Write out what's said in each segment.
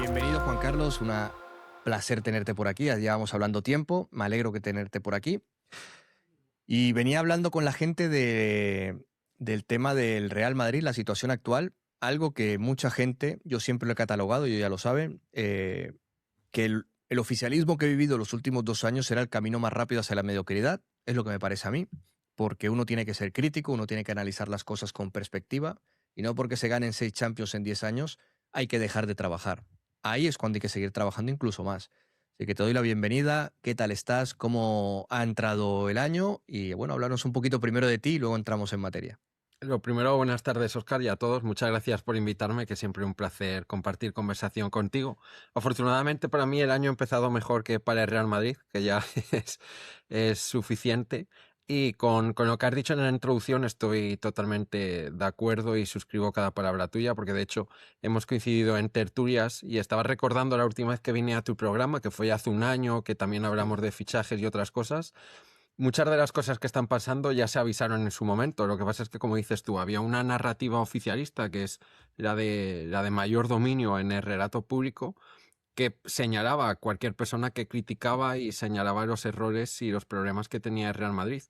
Bienvenido, Juan Carlos. Un placer tenerte por aquí. Ya llevamos hablando tiempo. Me alegro que tenerte por aquí. Y venía hablando con la gente del tema del Real Madrid, la situación actual. Algo que mucha gente, yo siempre lo he catalogado, y ya lo saben, que el oficialismo que he vivido los últimos 2 años era el camino más rápido hacia la mediocridad. Es lo que me parece a mí. Porque uno tiene que ser crítico, uno tiene que analizar las cosas con perspectiva. Y no porque se ganen 6 Champions en 10 años, hay que dejar de trabajar. Ahí es cuando hay que seguir trabajando incluso más. Así que te doy la bienvenida. ¿Qué tal estás? ¿Cómo ha entrado el año? Y bueno, hablarnos un poquito primero de ti y luego entramos en materia. Lo primero, buenas tardes, Óscar, y a todos. Muchas gracias por invitarme, que siempre un placer compartir conversación contigo. Afortunadamente para mí el año ha empezado mejor que para el Real Madrid, que ya es suficiente. Y con lo que has dicho en la introducción estoy totalmente de acuerdo y suscribo cada palabra tuya, porque de hecho hemos coincidido en tertulias y estaba recordando la última vez que vine a tu programa, que fue hace un año, que también hablamos de fichajes y otras cosas. Muchas de las cosas que están pasando ya se avisaron en su momento. Lo que pasa es que, como dices tú, había una narrativa oficialista que es la de mayor dominio en el relato público, que señalaba a cualquier persona que criticaba y señalaba los errores y los problemas que tenía el Real Madrid.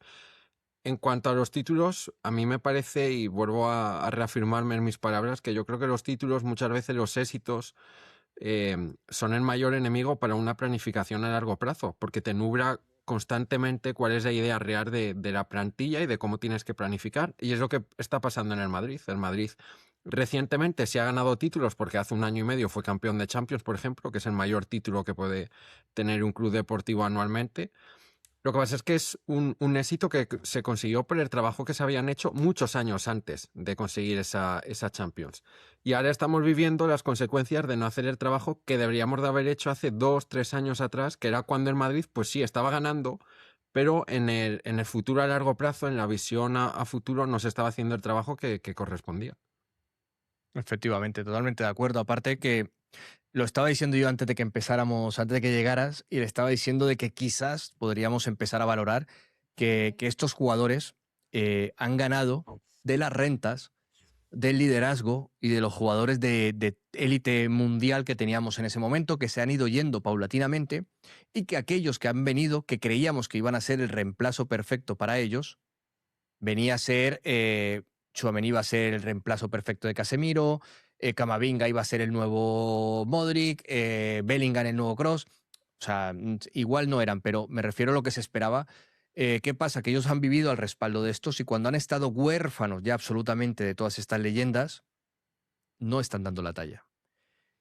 En cuanto a los títulos, a mí me parece, y vuelvo a reafirmarme en mis palabras, que yo creo que los títulos, muchas veces los éxitos, son el mayor enemigo para una planificación a largo plazo, porque te nubla constantemente cuál es la idea real de la plantilla y de cómo tienes que planificar. Y es lo que está pasando en el Madrid. El Madrid recientemente se ha ganado títulos porque hace un año y medio fue campeón de Champions, por ejemplo, que es el mayor título que puede tener un club deportivo anualmente. Lo que pasa es que es un éxito que se consiguió por el trabajo que se habían hecho muchos años antes de conseguir esa Champions. Y ahora estamos viviendo las consecuencias de no hacer el trabajo que deberíamos de haber hecho hace 2, 3 años atrás, que era cuando el Madrid, pues sí, estaba ganando, pero en el futuro a largo plazo, en la visión a futuro, no se estaba haciendo el trabajo que correspondía. Efectivamente, totalmente de acuerdo. Aparte que lo estaba diciendo yo antes de que empezáramos, antes de que llegaras, y le estaba diciendo de que quizás podríamos empezar a valorar que estos jugadores han ganado de las rentas, del liderazgo y de los jugadores de élite mundial que teníamos en ese momento, que se han ido yendo paulatinamente, y que aquellos que han venido, que creíamos que iban a ser el reemplazo perfecto para ellos, venía a ser, Tchouaméni iba a ser el reemplazo perfecto de Casemiro, Camavinga iba a ser el nuevo Modric, Bellingham el nuevo Kroos. O sea, igual no eran, pero me refiero a lo que se esperaba. ¿Qué pasa? Que ellos han vivido al respaldo de estos, y cuando han estado huérfanos ya absolutamente de todas estas leyendas, no están dando la talla.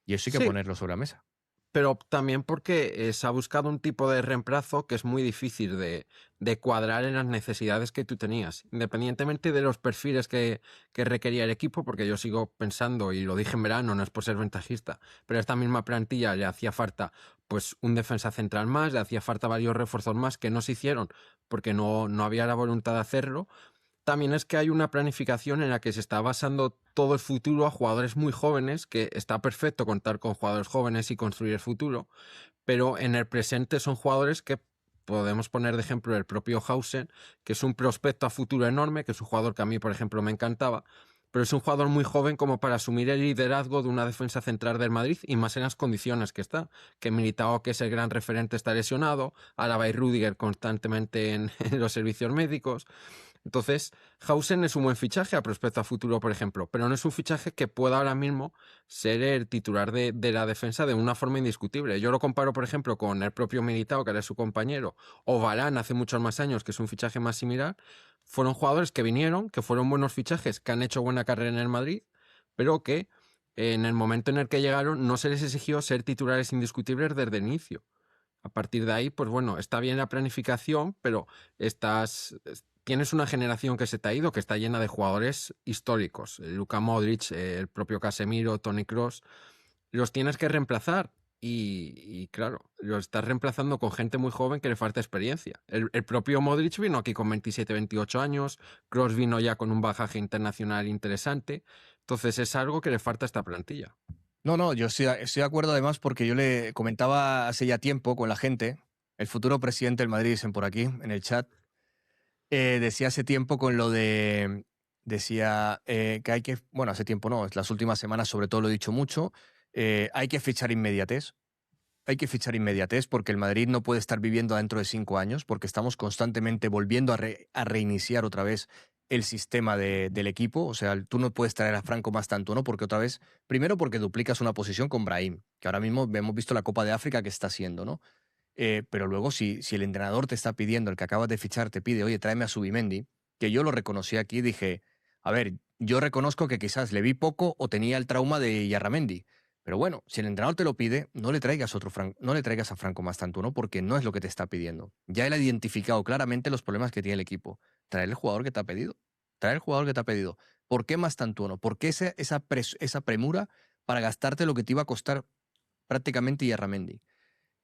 Y eso hay que Sí, ponerlo sobre la mesa. pero también porque se ha buscado un tipo de reemplazo que es muy difícil de cuadrar en las necesidades que tú tenías, independientemente de los perfiles que requería el equipo, porque yo sigo pensando, y lo dije en verano, no es por ser ventajista, pero a esta misma plantilla le hacía falta pues un defensa central más, le hacía falta varios refuerzos más que no se hicieron porque no había la voluntad de hacerlo. También es que hay una planificación en la que se está basando todo el futuro a jugadores muy jóvenes, que está perfecto contar con jugadores jóvenes y construir el futuro, pero en el presente son jugadores que podemos poner de ejemplo el propio Hausen, que es un prospecto a futuro enorme, que es un jugador que a mí, por ejemplo, me encantaba, pero es un jugador muy joven como para asumir el liderazgo de una defensa central del Madrid, y más en las condiciones que está, que Militao, que es el gran referente, está lesionado, Alaba y Rüdiger constantemente en los servicios médicos. Entonces, Hausen es un buen fichaje a prospecto a futuro, por ejemplo, pero no es un fichaje que pueda ahora mismo ser el titular de la defensa de una forma indiscutible. Yo lo comparo, por ejemplo, con el propio Militao, que era su compañero, o Varane hace muchos más años, que es un fichaje más similar. Fueron jugadores que vinieron, que fueron buenos fichajes, que han hecho buena carrera en el Madrid, pero que en el momento en el que llegaron no se les exigió ser titulares indiscutibles desde el inicio. A partir de ahí, pues bueno, está bien la planificación, pero tienes una generación que se te ha ido, que está llena de jugadores históricos. Luka Modric, el propio Casemiro, Toni Kroos. Los tienes que reemplazar. Y claro, los estás reemplazando con gente muy joven que le falta experiencia. El propio Modric vino aquí con 27, 28 años. Kroos vino ya con un bagaje internacional interesante. Entonces es algo que le falta a esta plantilla. No, no, yo estoy de acuerdo, además, porque yo le comentaba hace ya tiempo con la gente, el futuro presidente del Madrid, dicen por aquí, en el chat, decía hace tiempo con lo de, decía que hay que, bueno, hace tiempo no, las últimas semanas sobre todo lo he dicho mucho, Hay que fichar inmediatez. Hay que fichar inmediatez porque el Madrid no puede estar viviendo dentro de 5 años porque estamos constantemente volviendo a reiniciar otra vez el sistema del equipo. O sea, tú no puedes traer a Franco más tanto, ¿no? Porque otra vez, primero porque duplicas una posición con Brahim, que ahora mismo hemos visto la Copa de África que está haciendo, ¿no? Pero luego si el entrenador te está pidiendo, el que acabas de fichar te pide, oye, tráeme a Subimendi, que yo lo reconocí aquí, dije, a ver, yo reconozco que quizás le vi poco o tenía el trauma de Yarramendi, pero bueno, si el entrenador te lo pide, no le traigas no le traigas a Franco Mastantuono porque no es lo que te está pidiendo. Ya él ha identificado claramente los problemas que tiene el equipo. Trae el jugador que te ha pedido. Trae el jugador que te ha pedido. ¿Por qué Mastantuono? ¿Por qué esa premura para gastarte lo que te iba a costar prácticamente Yarramendi?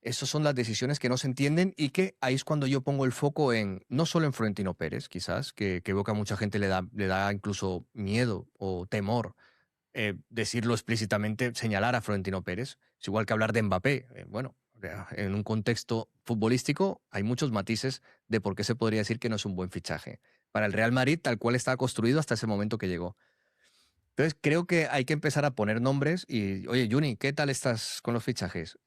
Esas son las decisiones que no se entienden y que ahí es cuando yo pongo el foco en, no solo en Florentino Pérez, quizás, que veo que a mucha gente le da incluso miedo o temor decirlo explícitamente, señalar a Florentino Pérez. Es igual que hablar de Mbappé. Bueno, en un contexto futbolístico hay muchos matices de por qué se podría decir que no es un buen fichaje. Para el Real Madrid, tal cual estaba construido hasta ese momento que llegó. Entonces, creo que hay que empezar a poner nombres y, oye, Juni, ¿qué tal estás con los fichajes?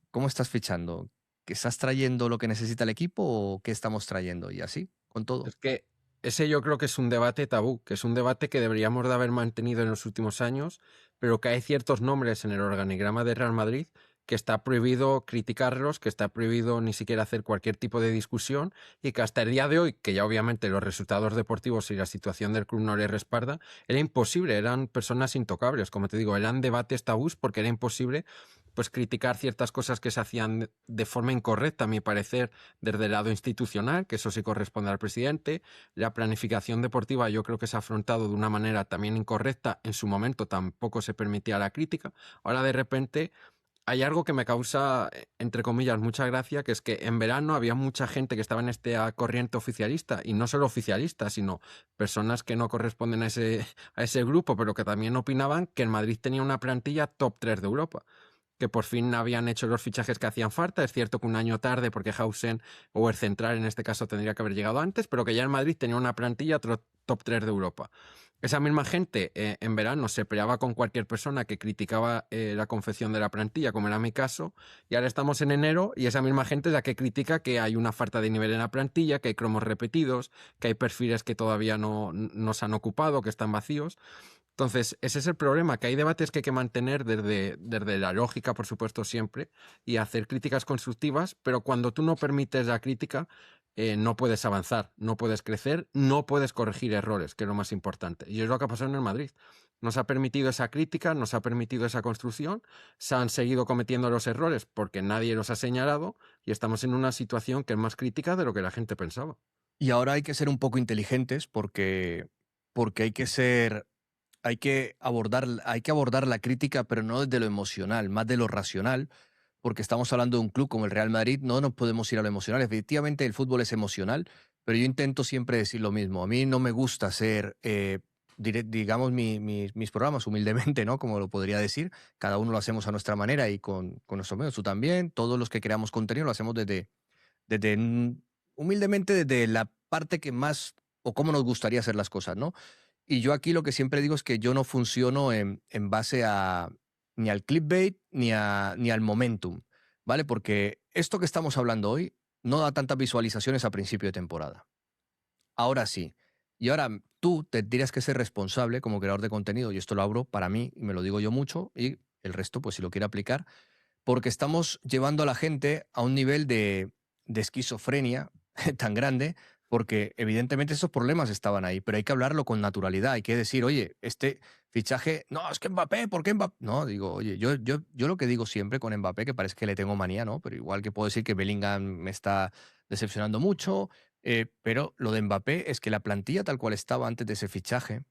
¿Cómo estás fichando? ¿Que estás trayendo lo que necesita el equipo o qué estamos trayendo? Y así, con todo. Es que ese yo creo que es un debate tabú, que es un debate que deberíamos de haber mantenido en los últimos años, pero que hay ciertos nombres en el organigrama de Real Madrid que está prohibido criticarlos, que está prohibido ni siquiera hacer cualquier tipo de discusión y que hasta el día de hoy, que ya obviamente los resultados deportivos y la situación del club no le respalda, era imposible, eran personas intocables, como te digo, eran debates tabús porque era imposible pues criticar ciertas cosas que se hacían de forma incorrecta, a mi parecer, desde el lado institucional, que eso sí corresponde al presidente. La planificación deportiva yo creo que se ha afrontado de una manera también incorrecta. En su momento tampoco se permitía la crítica. Ahora de repente hay algo que me causa, entre comillas, mucha gracia, que es que en verano había mucha gente que estaba en esta corriente oficialista, y no solo oficialistas, sino personas que no corresponden a ese grupo, pero que también opinaban que el Madrid tenía una plantilla top 3 de Europa, que por fin habían hecho los fichajes que hacían falta. Es cierto que un año tarde, porque Hausen o el central en este caso tendría que haber llegado antes, pero que ya el Madrid tenía una plantilla top 3 de Europa. Esa misma gente en verano se peleaba con cualquier persona que criticaba la confección de la plantilla, como era mi caso, y ahora estamos en enero y esa misma gente es la que critica que hay una falta de nivel en la plantilla, que hay cromos repetidos, que hay perfiles que todavía no se han ocupado, que están vacíos. Entonces, ese es el problema, que hay debates que hay que mantener desde la lógica, por supuesto, siempre, y hacer críticas constructivas, pero cuando tú no permites la crítica, no puedes avanzar, no puedes crecer, no puedes corregir errores, que es lo más importante. Y es lo que ha pasado en el Madrid. Nos ha permitido esa crítica, nos ha permitido esa construcción, se han seguido cometiendo los errores porque nadie los ha señalado y estamos en una situación que es más crítica de lo que la gente pensaba. Y ahora hay que ser un poco inteligentes porque hay que abordar la crítica, pero no desde lo emocional, más de lo racional, porque estamos hablando de un club como el Real Madrid, no nos podemos ir a lo emocional. Efectivamente, el fútbol es emocional, pero yo intento siempre decir lo mismo. A mí no me gusta hacer, digamos, mis programas humildemente, ¿no? Como lo podría decir. Cada uno lo hacemos a nuestra manera y con nuestros medios. Tú también, todos los que creamos contenido lo hacemos humildemente desde la parte que más o cómo nos gustaría hacer las cosas, ¿no? Y yo aquí lo que siempre digo es que yo no funciono en base ni al clickbait ni al momentum, ¿vale? Porque esto que estamos hablando hoy no da tantas visualizaciones a principio de temporada. Ahora sí. Y ahora tú te tienes que ser responsable como creador de contenido, y esto lo abro para mí y me lo digo yo mucho, y el resto, pues si lo quiere aplicar, porque estamos llevando a la gente a un nivel de esquizofrenia tan grande, porque evidentemente esos problemas estaban ahí, pero hay que hablarlo con naturalidad, hay que decir, oye, este fichaje, no, es que Mbappé, ¿por qué Mbappé? No, digo, oye, yo lo que digo siempre con Mbappé, que parece que le tengo manía, ¿no? Pero igual que puedo decir que Bellingham me está decepcionando mucho, pero lo de Mbappé es que la plantilla tal cual estaba antes de ese fichaje,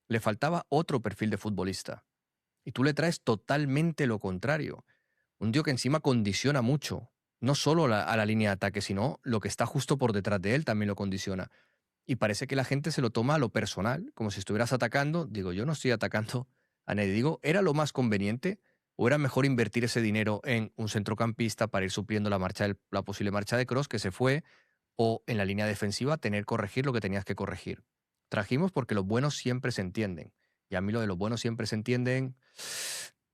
le faltaba otro perfil de futbolista. Y tú le traes totalmente lo contrario. Un tío que encima condiciona mucho, no solo a la línea de ataque, sino lo que está justo por detrás de él también lo condiciona. Y parece que la gente se lo toma a lo personal, como si estuvieras atacando. Digo, yo no estoy atacando a nadie. Digo, ¿era lo más conveniente o era mejor invertir ese dinero en un centrocampista para ir supliendo la posible marcha de Cross que se fue, o en la línea defensiva tener que corregir lo que tenías que corregir? Trajimos porque los buenos siempre se entienden. Y a mí lo de los buenos siempre se entienden,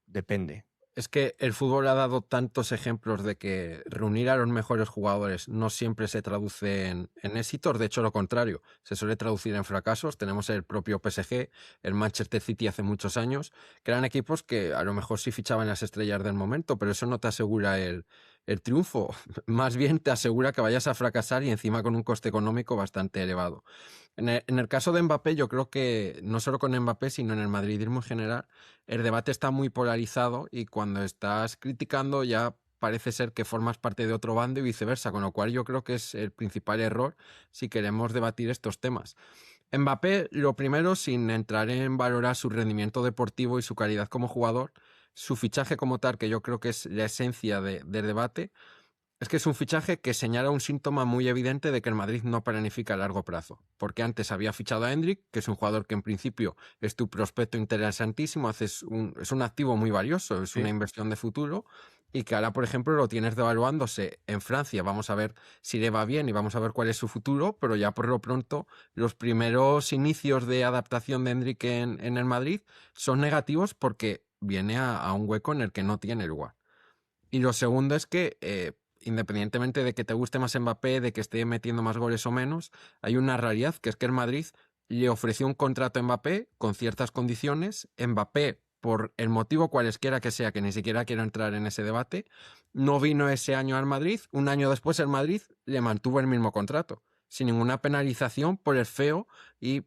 depende. Es que el fútbol ha dado tantos ejemplos de que reunir a los mejores jugadores no siempre se traduce en éxitos, de hecho lo contrario, se suele traducir en fracasos. Tenemos el propio PSG, el Manchester City hace muchos años, que eran equipos que a lo mejor sí fichaban las estrellas del momento, pero eso no te asegura el triunfo, más bien te asegura que vayas a fracasar y encima con un coste económico bastante elevado. En el caso de Mbappé, yo creo que no solo con Mbappé, sino en el madridismo en general, el debate está muy polarizado y cuando estás criticando ya parece ser que formas parte de otro bando y viceversa, con lo cual yo creo que es el principal error si queremos debatir estos temas. Mbappé, lo primero, sin entrar en valorar su rendimiento deportivo y su calidad como jugador, su fichaje como tal, que yo creo que es la esencia del debate, es que es un fichaje que señala un síntoma muy evidente de que el Madrid no planifica a largo plazo, porque antes había fichado a Endrick, que es un jugador que en principio es tu prospecto interesantísimo, es un activo muy valioso, es una Sí. inversión de futuro, y que ahora, por ejemplo, lo tienes devaluándose en Francia. Vamos a ver si le va bien y vamos a ver cuál es su futuro, pero ya por lo pronto los primeros inicios de adaptación de Endrick en el Madrid son negativos porque viene a un hueco en el que no tiene lugar. Y lo segundo es que, independientemente de que te guste más Mbappé, de que esté metiendo más goles o menos, hay una realidad que es que el Madrid le ofreció un contrato a Mbappé con ciertas condiciones. Mbappé, por el motivo cualesquiera que sea, que ni siquiera quiero entrar en ese debate, no vino ese año al Madrid. Un año después el Madrid le mantuvo el mismo contrato, sin ninguna penalización por el feo y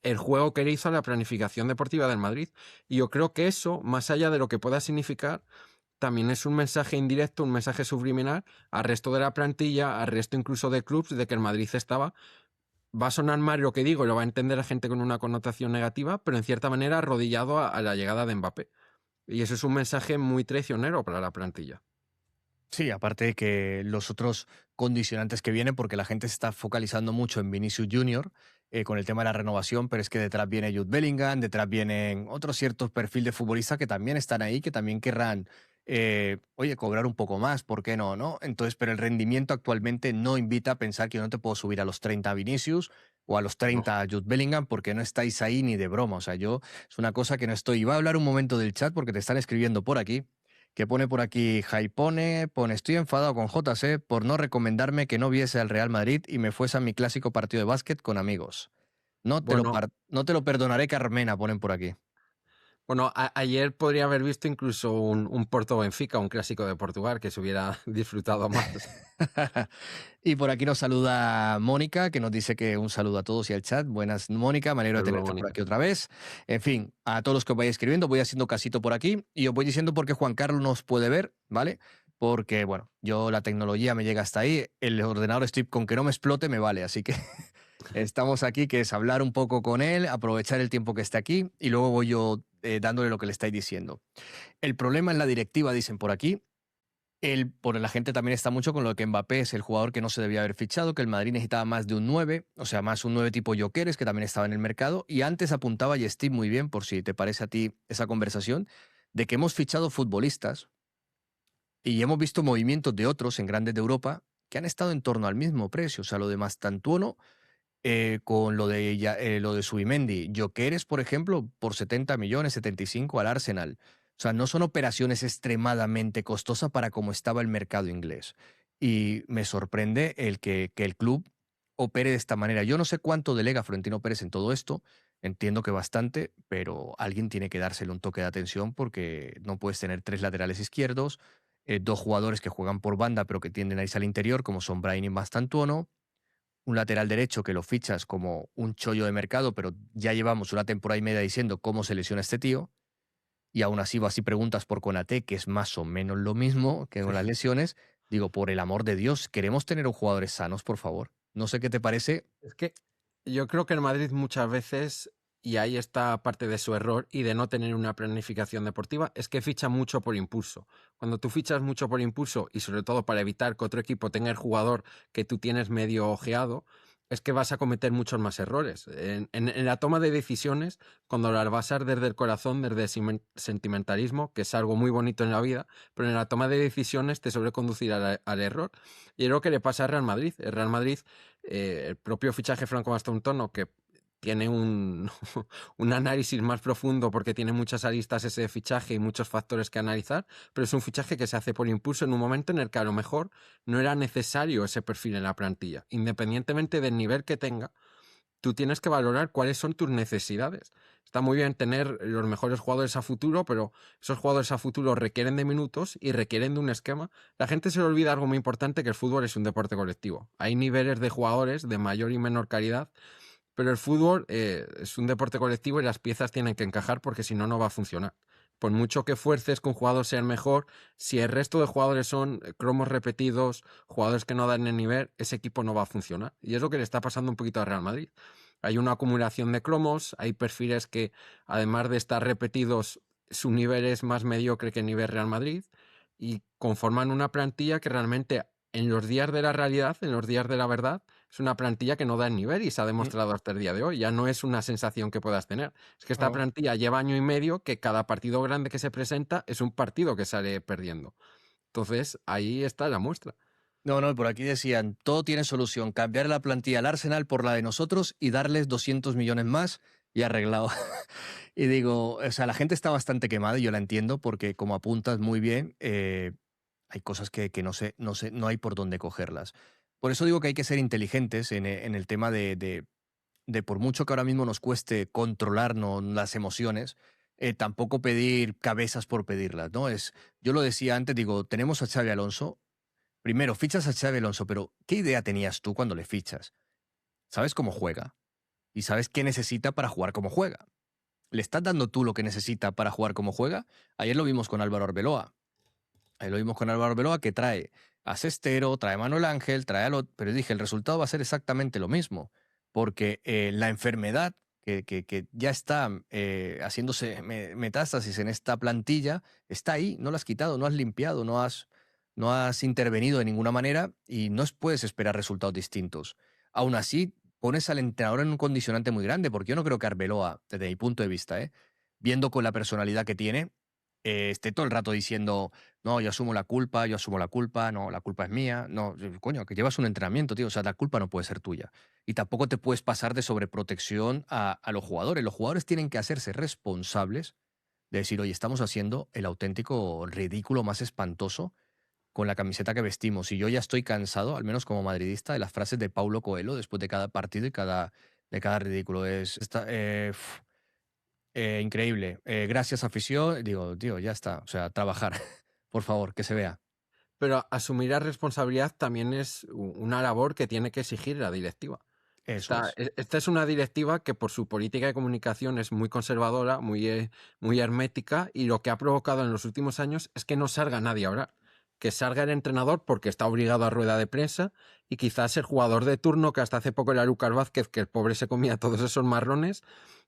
el juego que le hizo a la planificación deportiva del Madrid. Y yo creo que eso, más allá de lo que pueda significar, también es un mensaje indirecto, un mensaje subliminal al resto de la plantilla, al resto incluso de clubes, de que el Madrid estaba, va a sonar mal lo que digo, lo va a entender la gente con una connotación negativa, pero en cierta manera arrodillado a la llegada de Mbappé. Y eso es un mensaje muy traicionero para la plantilla. Sí, aparte de que los otros condicionantes que vienen, porque la gente se está focalizando mucho en Vinicius Junior con el tema de la renovación, pero es que detrás viene Jude Bellingham, detrás vienen otros ciertos perfiles de futbolistas que también están ahí, que también querrán, oye, cobrar un poco más, ¿por qué no? ¿No? Entonces, pero el rendimiento actualmente no invita a pensar que yo no te puedo subir a los 30 Vinicius o a los No. 30 Jude Bellingham porque no estáis ahí ni de broma. O sea, yo es una cosa que no estoy. Y voy a hablar un momento del chat porque te están escribiendo por aquí que pone por aquí pone, estoy enfadado con JC por no recomendarme que no viese al Real Madrid y me fuese a mi clásico partido de básquet con amigos. Bueno, No te lo perdonaré, Carmena, ponen por aquí. bueno, ayer podría haber visto incluso un Porto Benfica, un clásico de Portugal, que se hubiera disfrutado más. Y por aquí nos saluda Mónica, que nos dice que un saludo a todos y al chat. Buenas, Mónica, me alegro de Saludos, tenerte por Mónica. aquí otra vez. En fin, a todos los que os vais escribiendo, voy haciendo casito por aquí y os voy diciendo por qué Juan Carlos nos puede ver, ¿vale? Porque, bueno, yo la tecnología me llega hasta ahí, el ordenador estoy con que no me explote me vale, así que estamos aquí, que es hablar un poco con él, aprovechar el tiempo que esté aquí y luego voy yo dándole lo que le estáis diciendo. El problema en la directiva, dicen por aquí, por la gente también está mucho con lo de que Mbappé es el jugador que no se debía haber fichado, que el Madrid necesitaba más de un 9, o sea, más un 9 tipo Jokeres, que también estaba en el mercado. Y antes apuntaba, y Steve muy bien, por si te parece a ti esa conversación, de que hemos fichado futbolistas y hemos visto movimientos de otros en grandes de Europa que han estado en torno al mismo precio. O sea, lo de Mastantuono con lo de Subimendi. Jokeres, por ejemplo, por 70 millones, 75 al Arsenal. O sea, no son operaciones extremadamente costosas para cómo estaba el mercado inglés. Y me sorprende que el club opere de esta manera. Yo no sé cuánto delega Florentino Pérez en todo esto. Entiendo que bastante, pero alguien tiene que dársele un toque de atención porque no puedes tener tres laterales izquierdos, dos jugadores que juegan por banda pero que tienden a irse al interior, como son Brahim y Mastantuono, un lateral derecho que lo fichas como un chollo de mercado, pero ya llevamos una temporada y media diciendo cómo se lesiona este tío, y aún así vas y preguntas por Konaté, que es más o menos lo mismo que con las lesiones. Digo, por el amor de Dios, queremos tener a jugadores sanos, por favor. No sé qué te parece. Es que yo creo que el Madrid muchas veces, y ahí está parte de su error y de no tener una planificación deportiva, es que ficha mucho por impulso. Cuando tú fichas mucho por impulso y sobre todo para evitar que otro equipo tenga el jugador que tú tienes medio ojeado, es que vas a cometer muchos más errores. En la toma de decisiones, cuando las basas desde el corazón, desde el sentimentalismo, que es algo muy bonito en la vida, pero en la toma de decisiones te suele conducir al error. Y es lo que le pasa al Real Madrid. El Real Madrid, el propio fichaje Franco Mastantuono, que tiene un, un análisis más profundo porque tiene muchas aristas ese fichaje y muchos factores que analizar, pero es un fichaje que se hace por impulso en un momento en el que a lo mejor no era necesario ese perfil en la plantilla. Independientemente del nivel que tenga, tú tienes que valorar cuáles son tus necesidades. Está muy bien tener los mejores jugadores a futuro, pero esos jugadores a futuro requieren de minutos y requieren de un esquema. La gente se le olvida algo muy importante, que el fútbol es un deporte colectivo. Hay niveles de jugadores de mayor y menor calidad, pero el fútbol es un deporte colectivo y las piezas tienen que encajar porque si no, no va a funcionar. Por mucho que fuerces que un jugador sea el mejor, si el resto de jugadores son cromos repetidos, jugadores que no dan el nivel, ese equipo no va a funcionar. Y es lo que le está pasando un poquito al Real Madrid. Hay una acumulación de cromos, hay perfiles que, además de estar repetidos, su nivel es más mediocre que el nivel Real Madrid y conforman una plantilla que realmente en los días de la realidad, en los días de la verdad, es una plantilla que no da el nivel y se ha Mm, demostrado hasta el día de hoy. Ya no es una sensación que puedas tener. Es que esta no. plantilla lleva año y medio que cada partido grande que se presenta es un partido que sale perdiendo. Entonces, ahí está la muestra. No, no, por aquí decían, todo tiene solución, cambiar la plantilla al Arsenal por la de nosotros y darles 200 millones más y arreglado. Y digo, o sea, la gente está bastante quemada y yo la entiendo porque como apuntas muy bien, hay cosas que no hay por dónde cogerlas. Por eso digo que hay que ser inteligentes en el tema de por mucho que ahora mismo nos cueste controlarnos las emociones, tampoco pedir cabezas por pedirlas, ¿no? Yo lo decía antes, digo, tenemos a Xavi Alonso. Primero, fichas a Xabi Alonso, pero ¿qué idea tenías tú cuando le fichas? ¿Sabes cómo juega? Y sabes qué necesita para jugar como juega. ¿Le estás dando tú lo que necesita para jugar como juega? Ayer lo vimos con Álvaro Arbeloa. Ayer lo vimos con Álvaro Arbeloa que trae a Sestero, trae a Manuel Ángel, trae a lo... Pero dije, el resultado va a ser exactamente lo mismo. Porque la enfermedad que ya está haciéndose metástasis en esta plantilla está ahí, no la has quitado, no has limpiado, no has intervenido de ninguna manera y no puedes esperar resultados distintos. Aún así, pones al entrenador en un condicionante muy grande, porque yo no creo que Arbeloa, desde mi punto de vista, viendo con la personalidad que tiene, esté todo el rato diciendo, no, yo asumo la culpa, no, la culpa es mía. No, coño, que llevas un entrenamiento, tío, o sea, la culpa no puede ser tuya. Y tampoco te puedes pasar de sobreprotección a los jugadores. Los jugadores tienen que hacerse responsables de decir, oye, estamos haciendo el auténtico ridículo más espantoso con la camiseta que vestimos. Y yo ya estoy cansado, al menos como madridista, de las frases de Paulo Coelho después de cada partido y de cada ridículo. Increíble. Gracias, afición. Digo, tío, ya está. O sea, trabajar. Por favor, que se vea. Pero asumir la responsabilidad también es una labor que tiene que exigir la directiva. Eso es. Esta es una directiva que por su política de comunicación es muy conservadora, muy hermética, y lo que ha provocado en los últimos años es que no salga nadie a hablar. Que salga el entrenador porque está obligado a rueda de prensa y quizás el jugador de turno, que hasta hace poco era Lucas Vázquez, que el pobre se comía todos esos marrones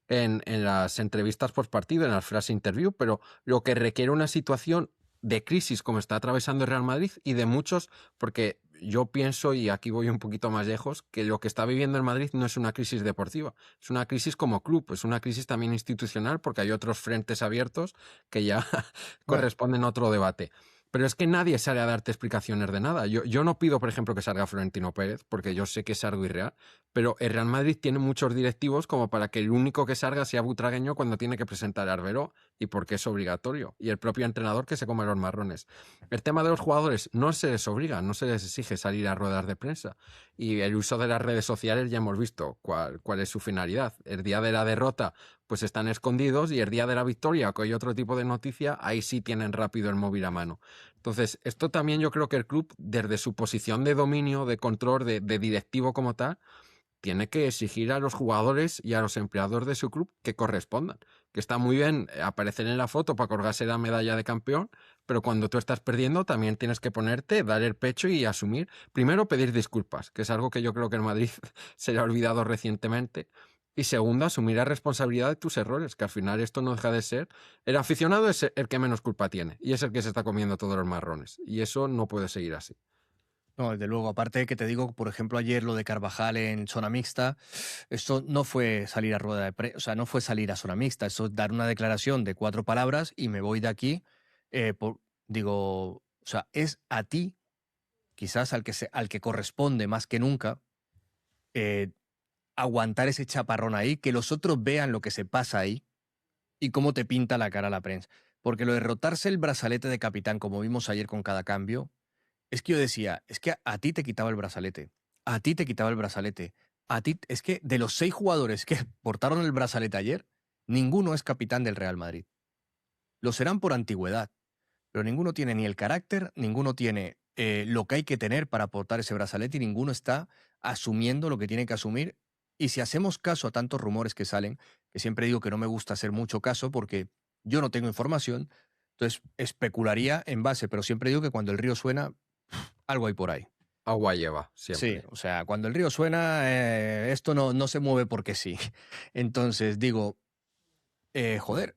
en las entrevistas post partido, en las flash interview, pero lo que requiere una situación de crisis como está atravesando el Real Madrid y de muchos, porque yo pienso, y aquí voy un poquito más lejos, que lo que está viviendo el Madrid no es una crisis deportiva, es una crisis como club, es una crisis también institucional, porque hay otros frentes abiertos que ya Bueno, corresponden a otro debate. Pero es que nadie sale a darte explicaciones de nada. Yo no pido, por ejemplo, que salga Florentino Pérez, porque yo sé que es algo irreal, pero el Real Madrid tiene muchos directivos como para que el único que salga sea Butragueño cuando tiene que presentar a Arbeloa, y porque es obligatorio, y el propio entrenador que se come los marrones. El tema de los jugadores no se les obliga, no se les exige salir a ruedas de prensa, y el uso de las redes sociales ya hemos visto cuál es su finalidad. El día de la derrota pues están escondidos, y el día de la victoria, o que hay otro tipo de noticia, ahí sí tienen rápido el móvil a mano. Entonces, esto también yo creo que el club, desde su posición de dominio, de control, de directivo como tal, tiene que exigir a los jugadores y a los empleados de su club que correspondan. Que está muy bien aparecer en la foto para colgarse la medalla de campeón, pero cuando tú estás perdiendo también tienes que ponerte, dar el pecho y asumir. Primero, pedir disculpas, que es algo que yo creo que el Madrid se le ha olvidado recientemente. Y segundo, asumir la responsabilidad de tus errores, que al final esto no deja de ser. El aficionado es el que menos culpa tiene y es el que se está comiendo todos los marrones. Y eso no puede seguir así. no, desde luego. Aparte que te digo, por ejemplo, ayer lo de Carvajal en zona mixta, esto no fue salir a rueda de o sea, no fue salir a zona mixta, eso es dar una declaración de 4 palabras y me voy de aquí. Digo, o sea, es a ti, quizás al que corresponde más que nunca, eh, aguantar ese chaparrón ahí, que los otros vean lo que se pasa ahí y cómo te pinta la cara la prensa. Porque lo de rotarse el brazalete de capitán, como vimos ayer con cada cambio, es que yo decía, es que a ti te quitaba el brazalete, a ti te quitaba el brazalete, a ti, es que de los 6 jugadores que portaron el brazalete ayer, ninguno es capitán del Real Madrid. Lo serán por antigüedad, pero ninguno tiene ni el carácter, ninguno tiene lo que hay que tener para portar ese brazalete y ninguno está asumiendo lo que tiene que asumir. Y si hacemos caso a tantos rumores que salen, que siempre digo que no me gusta hacer mucho caso porque yo no tengo información, entonces especularía en base, pero siempre digo que cuando el río suena, algo hay por ahí. Agua lleva, Sí, siempre. o sea, cuando el río suena, esto no se mueve porque sí. Entonces digo, joder,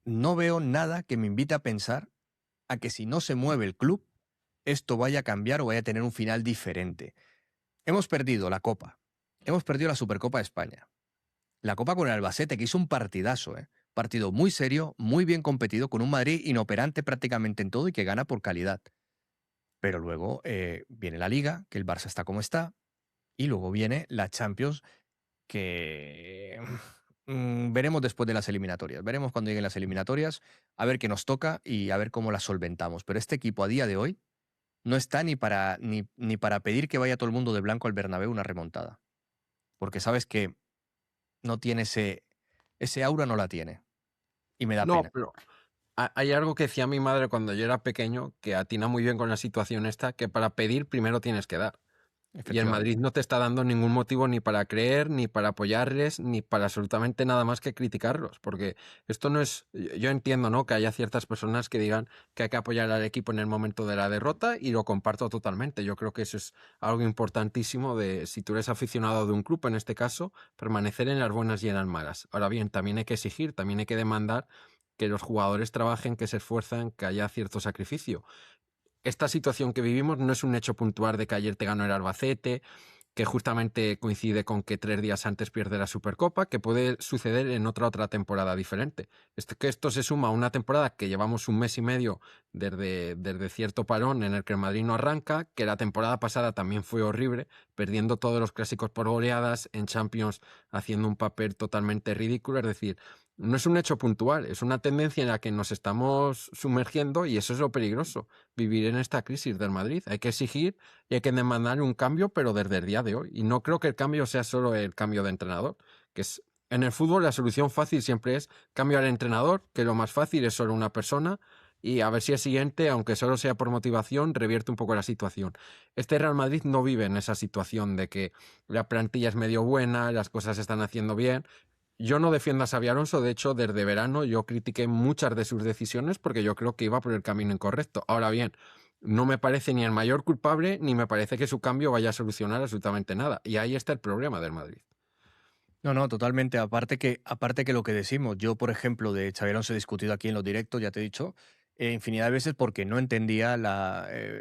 no veo nada que me invite a pensar a que si no se mueve el club, esto vaya a cambiar o vaya a tener un final diferente. Hemos perdido la Copa, hemos perdido la Supercopa de España, la Copa con el Albacete, que hizo un partidazo, ¿eh? Partido muy serio, muy bien competido, con un Madrid inoperante prácticamente en todo y que gana por calidad. Pero luego viene la Liga, que el Barça está como está, y luego viene la Champions, que veremos después de las eliminatorias. Veremos cuando lleguen las eliminatorias, a ver qué nos toca y a ver cómo las solventamos. Pero este equipo a día de hoy no está ni para pedir que vaya todo el mundo de blanco al Bernabéu una remontada. Porque sabes que no tiene ese aura, no la tiene. Y me da No, pena. pero hay algo que decía mi madre cuando yo era pequeño, que atina muy bien con la situación esta, que para pedir primero tienes que dar. Y el Madrid Efectivamente. no te está dando ningún motivo ni para creer, ni para apoyarles, ni para absolutamente nada más que criticarlos. Porque esto no es. Yo entiendo, ¿no? Que haya ciertas personas que digan que hay que apoyar al equipo en el momento de la derrota y lo comparto totalmente. Yo creo que eso es algo importantísimo de, si tú eres aficionado de un club, en este caso, permanecer en las buenas y en las malas. Ahora bien, también hay que exigir, también hay que demandar que los jugadores trabajen, que se esfuerzan, que haya cierto sacrificio. Esta situación que vivimos no es un hecho puntual de que ayer te ganó el Albacete, que justamente coincide con que 3 días antes pierde la Supercopa, que puede suceder en otra temporada diferente. Que esto se suma a una temporada que llevamos un mes y medio desde cierto parón en el que el Madrid no arranca, que la temporada pasada también fue horrible, perdiendo todos los clásicos por goleadas, en Champions haciendo un papel totalmente ridículo, es decir, no es un hecho puntual, es una tendencia en la que nos estamos sumergiendo y eso es lo peligroso, vivir en esta crisis del Madrid. Hay que exigir y hay que demandar un cambio, pero desde el día de hoy. Y no creo que el cambio sea solo el cambio de entrenador, que es en el fútbol la solución fácil siempre es cambiar al entrenador, que lo más fácil es solo una persona, y a ver si el siguiente, aunque solo sea por motivación, revierte un poco la situación. Este Real Madrid no vive en esa situación de que la plantilla es medio buena, las cosas se están haciendo bien. Yo no defiendo a Xabi Alonso, de hecho, desde verano yo critiqué muchas de sus decisiones porque yo creo que iba por el camino incorrecto. Ahora bien, no me parece ni el mayor culpable, ni me parece que su cambio vaya a solucionar absolutamente nada. Y ahí está el problema del Madrid. No, no, totalmente. Aparte que lo que decimos, yo, por ejemplo, de Xabi Alonso he discutido aquí en los directos, ya te he dicho, infinidad de veces porque no entendía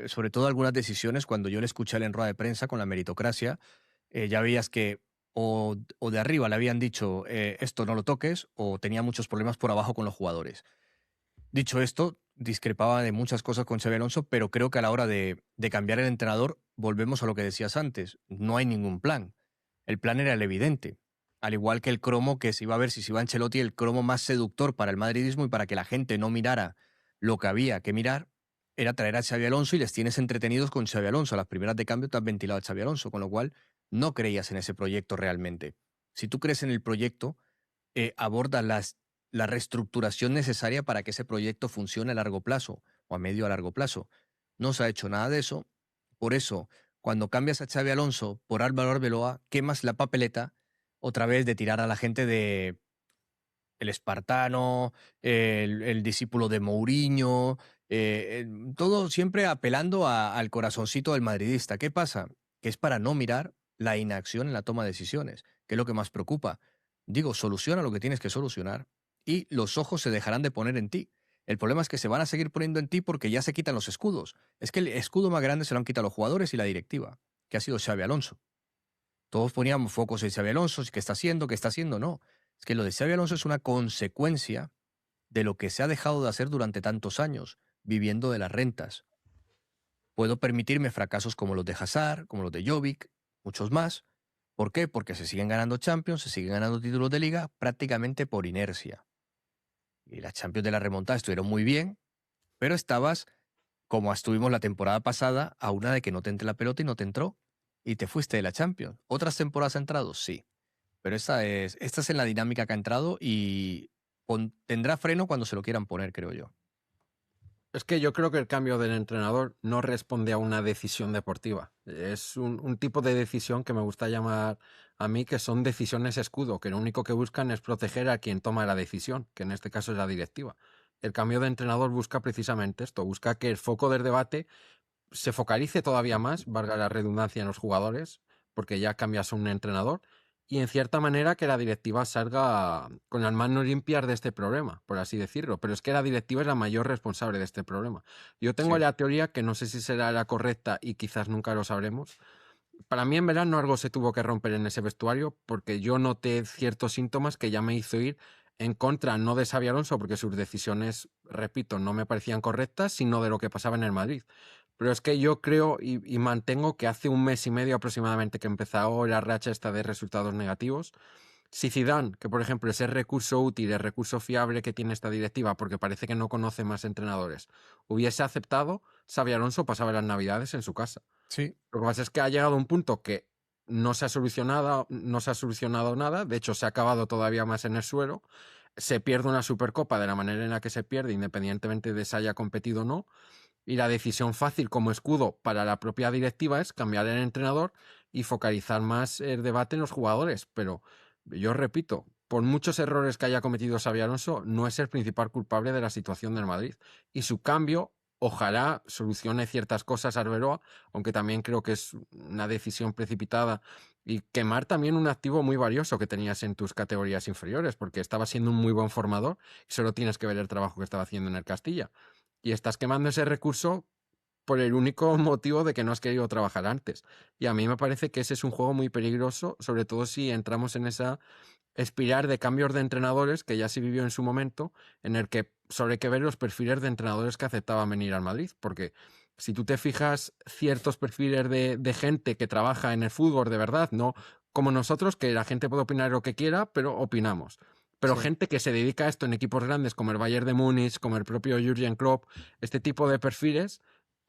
sobre todo algunas decisiones cuando yo le escuché en rueda de prensa con la meritocracia, ya veías que o de arriba le habían dicho esto no lo toques o tenía muchos problemas por abajo con los jugadores. Dicho esto, discrepaba de muchas cosas con Xabi Alonso, pero creo que a la hora de cambiar el entrenador, volvemos a lo que decías antes. No hay ningún plan. El plan era el evidente. Al igual que el cromo, que se iba a ver si se iba Ancelotti, el cromo más seductor para el madridismo y para que la gente no mirara lo que había que mirar, era traer a Xabi Alonso y les tienes entretenidos con Xabi Alonso. A las primeras de cambio te has ventilado a Xabi Alonso, con lo cual no creías en ese proyecto realmente. Si tú crees en el proyecto, aborda la reestructuración necesaria para que ese proyecto funcione a largo plazo o a medio a largo plazo. No se ha hecho nada de eso. Por eso, cuando cambias a Xavi Alonso por Álvaro Arbeloa, quemas la papeleta otra vez de tirar a la gente de el espartano, el discípulo de Mourinho, todo siempre apelando al corazoncito del madridista. ¿Qué pasa? Que es para no mirar la inacción en la toma de decisiones, que es lo que más preocupa. Digo, soluciona lo que tienes que solucionar y los ojos se dejarán de poner en ti. El problema es que se van a seguir poniendo en ti porque ya se quitan los escudos. Es que el escudo más grande se lo han quitado los jugadores y la directiva, que ha sido Xavi Alonso. Todos poníamos focos en Xabi Alonso, ¿qué está haciendo? ¿Qué está haciendo? No. Es que lo de Xabi Alonso es una consecuencia de lo que se ha dejado de hacer durante tantos años, viviendo de las rentas. Puedo permitirme fracasos como los de Hazard, como los de Jovic, muchos más, ¿Por qué? Porque se siguen ganando Champions, se siguen ganando títulos de liga prácticamente por inercia. Y las Champions de la remontada estuvieron muy bien, pero estabas, como estuvimos la temporada pasada, a una de que no te entre la pelota y no te entró. Y te fuiste de la Champions. ¿Otras temporadas ha entrado? Sí. Pero esta es en la dinámica que ha entrado y tendrá freno cuando se lo quieran poner, creo yo. Es que yo creo que el cambio del entrenador no responde a una decisión deportiva. Es un tipo de decisión que me gusta llamar a mí que son decisiones escudo, que lo único que buscan es proteger a quien toma la decisión, que en este caso es la directiva. El cambio de entrenador busca precisamente esto, busca que el foco del debate se focalice todavía más, valga la redundancia, en los jugadores, porque ya cambias a un entrenador, y en cierta manera que la directiva salga con las manos limpias de este problema, por así decirlo. Pero es que la directiva es la mayor responsable de este problema. Yo tengo Sí, la teoría, que no sé si será la correcta y quizás nunca lo sabremos. Para mí en verano algo se tuvo que romper en ese vestuario porque yo noté ciertos síntomas que ya me hizo ir en contra, no de Xabi Alonso, porque sus decisiones, repito, no me parecían correctas, sino de lo que pasaba en el Madrid. Pero es que yo creo y mantengo que hace un mes y medio aproximadamente que empezó la racha esta de resultados negativos. Si Zidane, que por ejemplo es el recurso útil, el recurso fiable que tiene esta directiva, porque parece que no conoce más entrenadores, hubiese aceptado, Xabi Alonso pasaba las navidades en su casa. sí, Lo que pasa es que ha llegado un punto que no se ha solucionado nada, de hecho se ha acabado todavía más en el suelo, se pierde una Supercopa de la manera en la que se pierde, independientemente de si haya competido o no, y la decisión fácil como escudo para la propia directiva es cambiar el entrenador y focalizar más el debate en los jugadores. Pero yo repito, por muchos errores que haya cometido Xabi Alonso, no es el principal culpable de la situación del Madrid. Y su cambio, ojalá solucione ciertas cosas Arbeloa, aunque también creo que es una decisión precipitada y quemar también un activo muy valioso que tenías en tus categorías inferiores, porque estaba siendo un muy buen formador y solo tienes que ver el trabajo que estaba haciendo en el Castilla. Y estás quemando ese recurso por el único motivo de que no has querido trabajar antes. Y a mí me parece que ese es un juego muy peligroso, sobre todo si entramos en esa espiral de cambios de entrenadores que ya se vivió en su momento, en el que solo hay que ver los perfiles de entrenadores que aceptaban venir al Madrid, porque si tú te fijas ciertos perfiles de gente que trabaja en el fútbol de verdad, no como nosotros, que la gente puede opinar lo que quiera, pero opinamos. Pero sí. gente que se dedica a esto en equipos grandes como el Bayern de Múnich, como el propio Jürgen Klopp, este tipo de perfiles,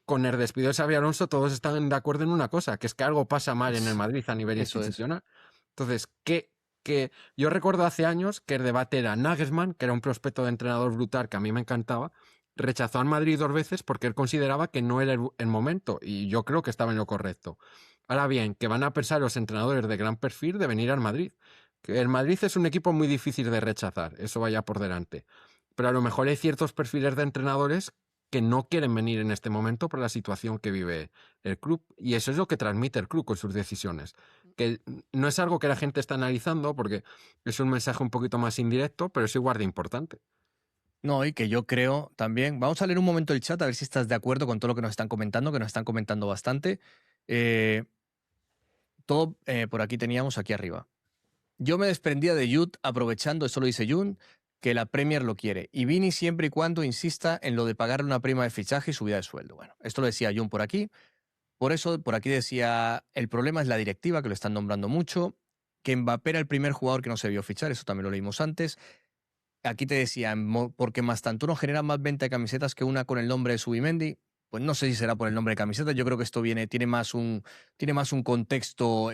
con el despido de Xabi Alonso todos están de acuerdo en una cosa, que es que algo pasa mal en el Madrid a nivel Eso es. institucional. Entonces, que yo recuerdo hace años que el debate era Nagelsmann, que era un prospecto de entrenador brutal que a mí me encantaba, rechazó al Madrid 2 veces porque él consideraba que no era el momento, y yo creo que estaba en lo correcto. Ahora bien, que van a pensar los entrenadores de gran perfil de venir al Madrid. Que el Madrid es un equipo muy difícil de rechazar, eso vaya por delante. Pero a lo mejor hay ciertos perfiles de entrenadores que no quieren venir en este momento por la situación que vive el club. Y eso es lo que transmite el club con sus decisiones. Que no es algo que la gente está analizando porque es un mensaje un poquito más indirecto, pero es igual de importante. No, y que yo creo también. Vamos a leer un momento el chat a ver si estás de acuerdo con todo lo que nos están comentando, que nos están comentando bastante. Eh, todo por aquí teníamos aquí arriba. Yo me desprendía de Jude aprovechando, eso lo dice Jun, que la Premier lo quiere. Y Vini siempre y cuando insista en lo de pagarle una prima de fichaje y subida de sueldo. Bueno, esto lo decía Jun por aquí. Por eso, por aquí decía, el problema es la directiva, que lo están nombrando mucho, que Mbappé era el primer jugador que no se vio fichar, eso también lo leímos antes. Aquí te decía, porque Mastantuono genera más venta de camisetas que una con el nombre de Subimendi. Pues no sé si será por el nombre de camisetas. Yo creo que esto tiene más un contexto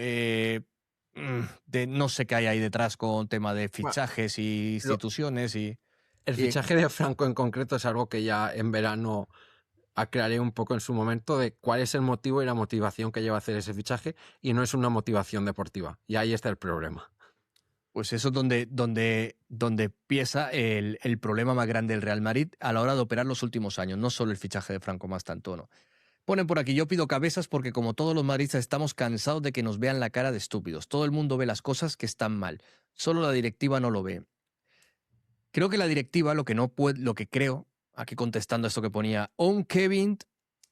de no sé qué hay ahí detrás con tema de Bueno, fichajes y lo- instituciones el y fichaje de Franco en concreto es algo que ya en verano aclaré un poco en su momento de cuál es el motivo y la motivación que lleva a hacer ese fichaje y no es una motivación deportiva. Y ahí está el problema. pues eso es donde empieza el problema más grande del Real Madrid a la hora de operar los últimos años, no solo el fichaje de Franco Mastantuono. Ponen por aquí, yo pido cabezas porque como todos los madridistas estamos cansados de que nos vean la cara de estúpidos. Todo el mundo ve las cosas que están mal. Solo la directiva no lo ve. Creo que la directiva lo que no puede, lo que creo, aquí contestando esto que ponía On Kevin,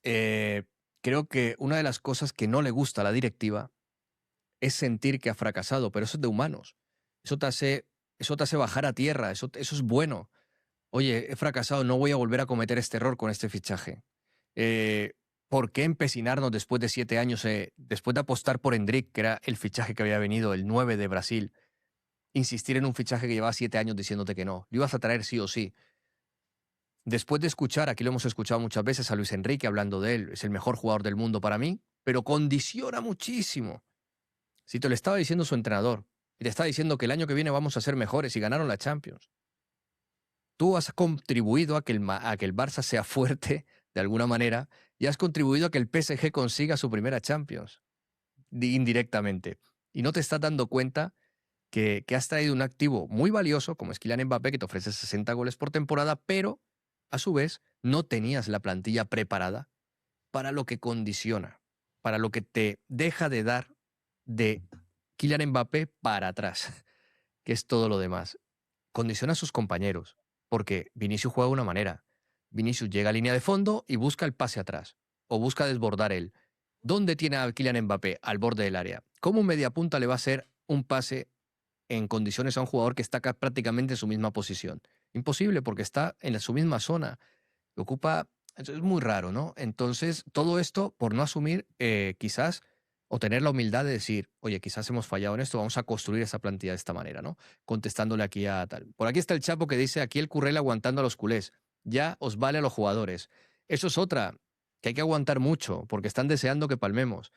eh, creo que una de las cosas que no le gusta a la directiva es sentir que ha fracasado, pero eso es de humanos. Eso eso te hace bajar a tierra, eso es bueno. Oye, he fracasado, no voy a volver a cometer este error con este fichaje. Eh, ¿por qué empecinarnos después de 7 años, después de apostar por Endrick, que era el fichaje que había venido, el 9 de Brasil, insistir en un fichaje que llevaba 7 años diciéndote que no? Lo ibas a traer sí o sí. Después de escuchar, aquí lo hemos escuchado muchas veces a Luis Enrique hablando de él, es el mejor jugador del mundo para mí, pero condiciona muchísimo. Si te lo estaba diciendo su entrenador, y te está diciendo que el año que viene vamos a ser mejores y ganaron la Champions. Tú has contribuido a que el Barça sea fuerte de alguna manera y has contribuido a que el PSG consiga su primera Champions, indirectamente. Y no te estás dando cuenta que has traído un activo muy valioso, como es Kylian Mbappé, que te ofrece 60 goles por temporada, pero a su vez no tenías la plantilla preparada para lo que condiciona, para lo que te deja de dar de Kylian Mbappé para atrás, que es todo lo demás. Condiciona a sus compañeros, porque Vinicius juega de una manera. Vinicius llega a línea de fondo y busca el pase atrás, o busca desbordar él. ¿Dónde tiene a Kylian Mbappé? Al borde del área. ¿Cómo un mediapunta le va a hacer un pase en condiciones a un jugador que está acá prácticamente en su misma posición? Imposible, porque está en su misma zona. Ocupa, es muy raro, ¿no? Entonces, todo esto por no asumir quizás o tener la humildad de decir, oye, quizás hemos fallado en esto, vamos a construir esa plantilla de esta manera, ¿no? Contestándole aquí a tal. Por aquí está el Chapo que dice, aquí el Currel aguantando a los culés. Ya os vale a los jugadores. Eso es otra, que hay que aguantar mucho, porque están deseando que palmemos.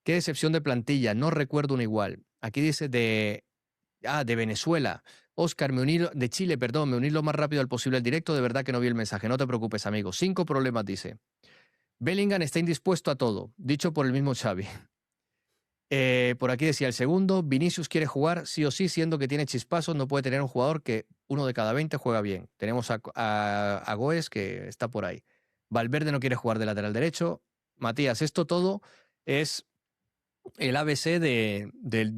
Qué decepción de plantilla, no recuerdo un igual. Aquí dice de Venezuela. Oscar, de Chile, perdón, me uní lo más rápido al posible al directo, de verdad que no vi el mensaje, no te preocupes, amigo. 5 problemas, dice. Bellingham está indispuesto a todo, dicho por el mismo Xavi. Por aquí decía el segundo, Vinicius quiere jugar sí o sí, siendo que tiene chispazos, no puede tener un jugador que uno de cada 20 juega bien. Tenemos a Goes, que está por ahí. Valverde no quiere jugar de lateral derecho. Matías, esto todo es el ABC de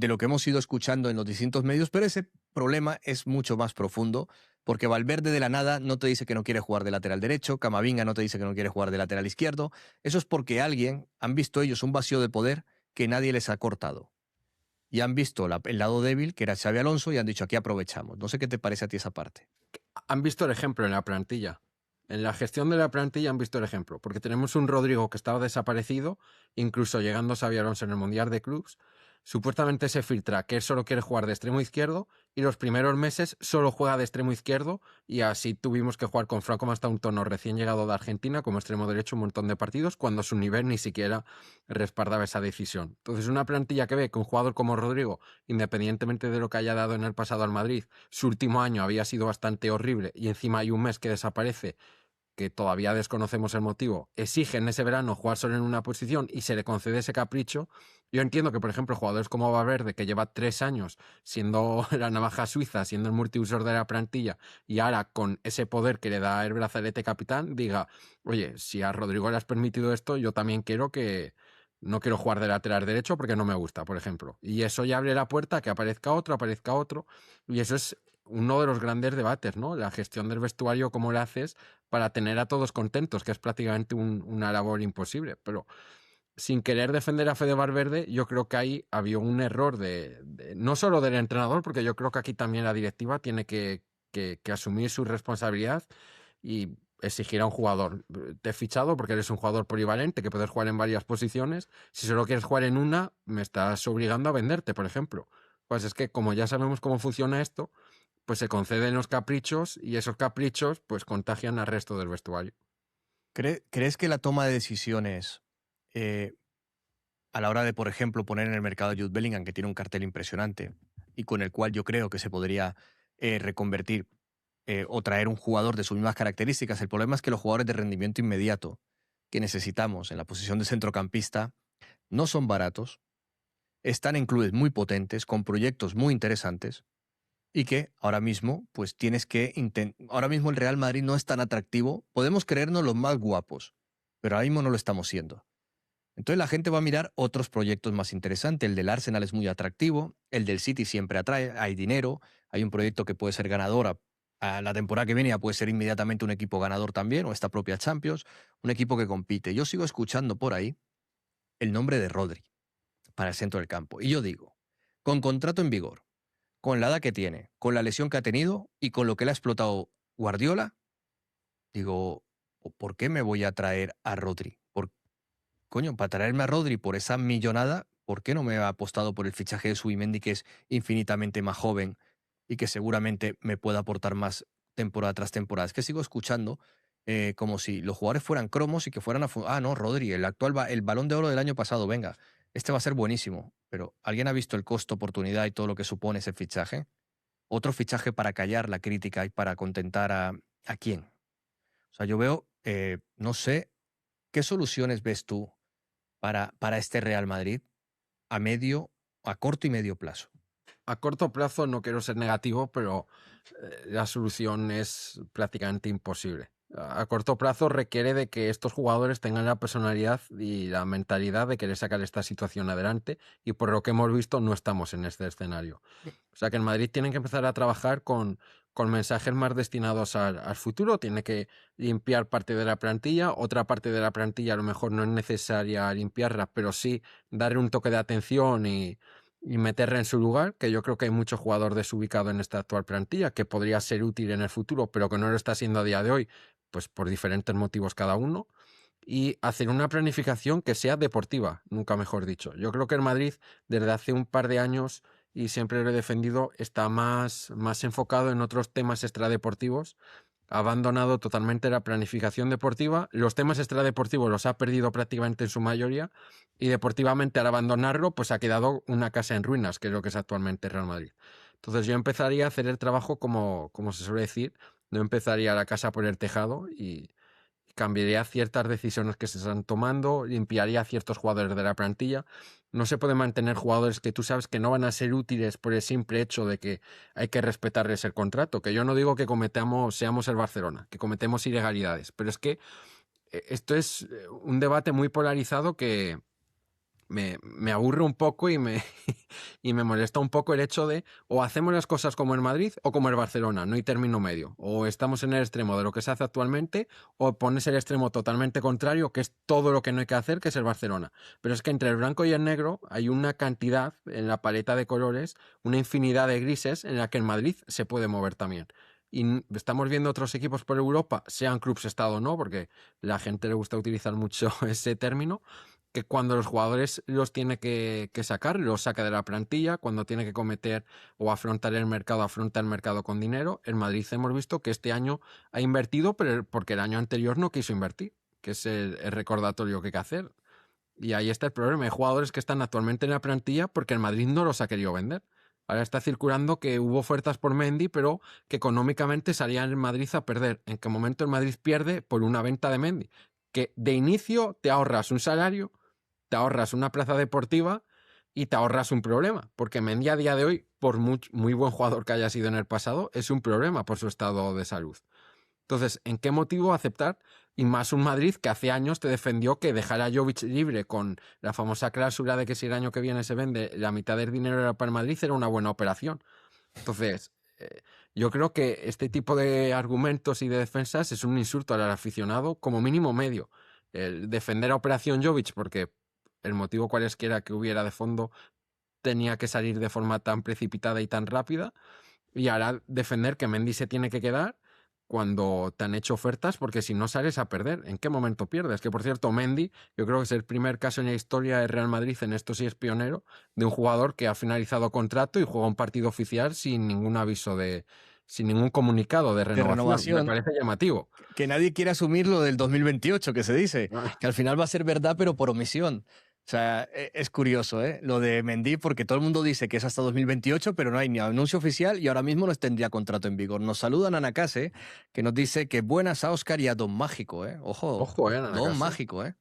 lo que hemos ido escuchando en los distintos medios, pero ese problema es mucho más profundo, porque Valverde de la nada no te dice que no quiere jugar de lateral derecho, Camavinga no te dice que no quiere jugar de lateral izquierdo. Eso es porque han visto ellos un vacío de poder que nadie les ha cortado. Y han visto el lado débil, que era Xavi Alonso, y han dicho, aquí aprovechamos. No sé qué te parece a ti esa parte. Han visto el ejemplo en la plantilla. En la gestión de la plantilla han visto el ejemplo, porque tenemos un Rodrigo que estaba desaparecido, incluso llegando Xabi Alonso en el Mundial de Clubs. Supuestamente se filtra que él solo quiere jugar de extremo izquierdo y los primeros meses solo juega de extremo izquierdo y así tuvimos que jugar con Franco Mastantuono recién llegado de Argentina como extremo derecho un montón de partidos cuando su nivel ni siquiera respaldaba esa decisión. Entonces una plantilla que ve que un jugador como Rodrigo, independientemente de lo que haya dado en el pasado al Madrid, su último año había sido bastante horrible y encima hay un mes que desaparece que todavía desconocemos el motivo, exige en ese verano jugar solo en una posición y se le concede ese capricho. Yo entiendo que, por ejemplo, jugadores como Valverde, que lleva 3 años siendo la navaja suiza, siendo el multiusor de la plantilla, y ahora con ese poder que le da el brazalete capitán, diga, oye, si a Rodrigo le has permitido esto, yo también quiero que... No quiero jugar de lateral derecho porque no me gusta, por ejemplo. Y eso ya abre la puerta a que aparezca otro. Y eso es uno de los grandes debates, ¿no? La gestión del vestuario, cómo la haces para tener a todos contentos, que es prácticamente una labor imposible. Pero sin querer defender a Fede Valverde, yo creo que ahí había un error no solo del entrenador, porque yo creo que aquí también la directiva tiene que asumir su responsabilidad y exigir a un jugador. Te he fichado porque eres un jugador polivalente, que puedes jugar en varias posiciones. Si solo quieres jugar en una, me estás obligando a venderte, por ejemplo. Pues es que como ya sabemos cómo funciona esto, pues se conceden los caprichos y esos caprichos pues contagian al resto del vestuario. ¿Crees que la toma de decisiones a la hora de, por ejemplo, poner en el mercado a Jude Bellingham, que tiene un cartel impresionante y con el cual yo creo que se podría reconvertir o traer un jugador de sus mismas características? El problema es que los jugadores de rendimiento inmediato que necesitamos en la posición de centrocampista no son baratos, están en clubes muy potentes, con proyectos muy interesantes, y que ahora mismo, pues tienes que ahora mismo el Real Madrid no es tan atractivo. Podemos creernos los más guapos, pero ahora mismo no lo estamos siendo. Entonces la gente va a mirar otros proyectos más interesantes. El del Arsenal es muy atractivo, el del City siempre atrae, hay dinero, hay un proyecto que puede ser ganador a la temporada que viene, ya puede ser inmediatamente un equipo ganador también, o esta propia Champions, un equipo que compite. Yo sigo escuchando por ahí el nombre de Rodri para el centro del campo. Y yo digo, con contrato en vigor, con la edad que tiene, con la lesión que ha tenido y con lo que le ha explotado Guardiola, digo, ¿por qué me voy a traer a Rodri? coño, para traerme a Rodri por esa millonada, ¿por qué no me ha apostado por el fichaje de Zubimendi, que es infinitamente más joven y que seguramente me pueda aportar más temporada tras temporada? Es que sigo escuchando como si los jugadores fueran cromos y que fueran ah, no, Rodri, el balón de oro del año pasado, venga, este va a ser buenísimo. Pero ¿alguien ha visto el costo, oportunidad y todo lo que supone ese fichaje? Otro fichaje para callar la crítica y para contentar ¿a quién? O sea, yo veo, no sé, ¿qué soluciones ves tú para este Real Madrid a corto y medio plazo? A corto plazo no quiero ser negativo, pero la solución es prácticamente imposible. A corto plazo requiere de que estos jugadores tengan la personalidad y la mentalidad de querer sacar esta situación adelante, y por lo que hemos visto no estamos en este escenario. O sea que en Madrid tienen que empezar a trabajar con mensajes más destinados al futuro. Tiene que limpiar parte de la plantilla, otra parte de la plantilla a lo mejor no es necesaria limpiarla, pero sí darle un toque de atención y meterla en su lugar, que yo creo que hay mucho jugador desubicado en esta actual plantilla que podría ser útil en el futuro, pero que no lo está siendo a día de hoy, pues por diferentes motivos cada uno. Y hacer una planificación que sea deportiva, nunca mejor dicho. Yo creo que el Madrid, desde hace un par de años, y siempre lo he defendido, está más enfocado en otros temas extradeportivos. Ha abandonado totalmente la planificación deportiva. Los temas extradeportivos los ha perdido prácticamente en su mayoría. Y deportivamente, al abandonarlo, pues ha quedado una casa en ruinas, que es lo que es actualmente Real Madrid. Entonces yo empezaría a hacer el trabajo como se suele decir. No empezaría la casa por el tejado y cambiaría ciertas decisiones que se están tomando, limpiaría a ciertos jugadores de la plantilla. No se puede mantener jugadores que tú sabes que no van a ser útiles por el simple hecho de que hay que respetarles el contrato. Que yo no digo que seamos el Barcelona, que cometemos ilegalidades, pero es que esto es un debate muy polarizado que me aburre un poco y me molesta un poco el hecho de o hacemos las cosas como el Madrid o como el Barcelona, no hay término medio. O estamos en el extremo de lo que se hace actualmente o pones el extremo totalmente contrario, que es todo lo que no hay que hacer, que es el Barcelona. Pero es que entre el blanco y el negro hay una cantidad en la paleta de colores, una infinidad de grises en la que el Madrid se puede mover también. Y estamos viendo otros equipos por Europa, sean clubes estado o no, porque la gente le gusta utilizar mucho ese término, que cuando los jugadores los tiene que sacar, los saca de la plantilla, cuando tiene que cometer o afrontar el mercado, afronta el mercado con dinero. En Madrid hemos visto que este año ha invertido, pero porque el año anterior no quiso invertir, que es el recordatorio que hay que hacer. Y ahí está el problema. Hay jugadores que están actualmente en la plantilla porque el Madrid no los ha querido vender. Ahora está circulando que hubo ofertas por Mendy, pero que económicamente salía el Madrid a perder. ¿En qué momento el Madrid pierde por una venta de Mendy? Que de inicio te ahorras un salario, te ahorras una plaza deportiva y te ahorras un problema, porque Mendy a día de hoy, por muy buen jugador que haya sido en el pasado, es un problema por su estado de salud. Entonces, ¿en qué motivo aceptar? Y más un Madrid que hace años te defendió que dejar a Jovic libre con la famosa cláusula de que si el año que viene se vende, la mitad del dinero era para el Madrid, era una buena operación. Entonces, yo creo que este tipo de argumentos y de defensas es un insulto al aficionado, como mínimo medio. El defender a Operación Jovic porque el motivo cualesquiera que hubiera de fondo tenía que salir de forma tan precipitada y tan rápida, y ahora defender que Mendy se tiene que quedar cuando te han hecho ofertas, porque si no sales a perder. ¿En qué momento pierdes? Que por cierto, Mendy, yo creo que es el primer caso en la historia de Real Madrid, en esto sí es pionero, de un jugador que ha finalizado contrato y juega un partido oficial sin ningún aviso sin ningún comunicado de De renovación. Me renovación, parece llamativo. que nadie quiere asumir lo del 2028, que se dice, que al final va a ser verdad, pero por omisión. O sea, es curioso, ¿eh? Lo de Mendy, porque todo el mundo dice que es hasta 2028, pero no hay ni anuncio oficial y ahora mismo no tendría contrato en vigor. Nos saludan a Nakase, que nos dice que buenas a Oscar y a Don Mágico, ¿eh? Ojo, Ojo, Ana Don Casa. Mágico, ¿eh?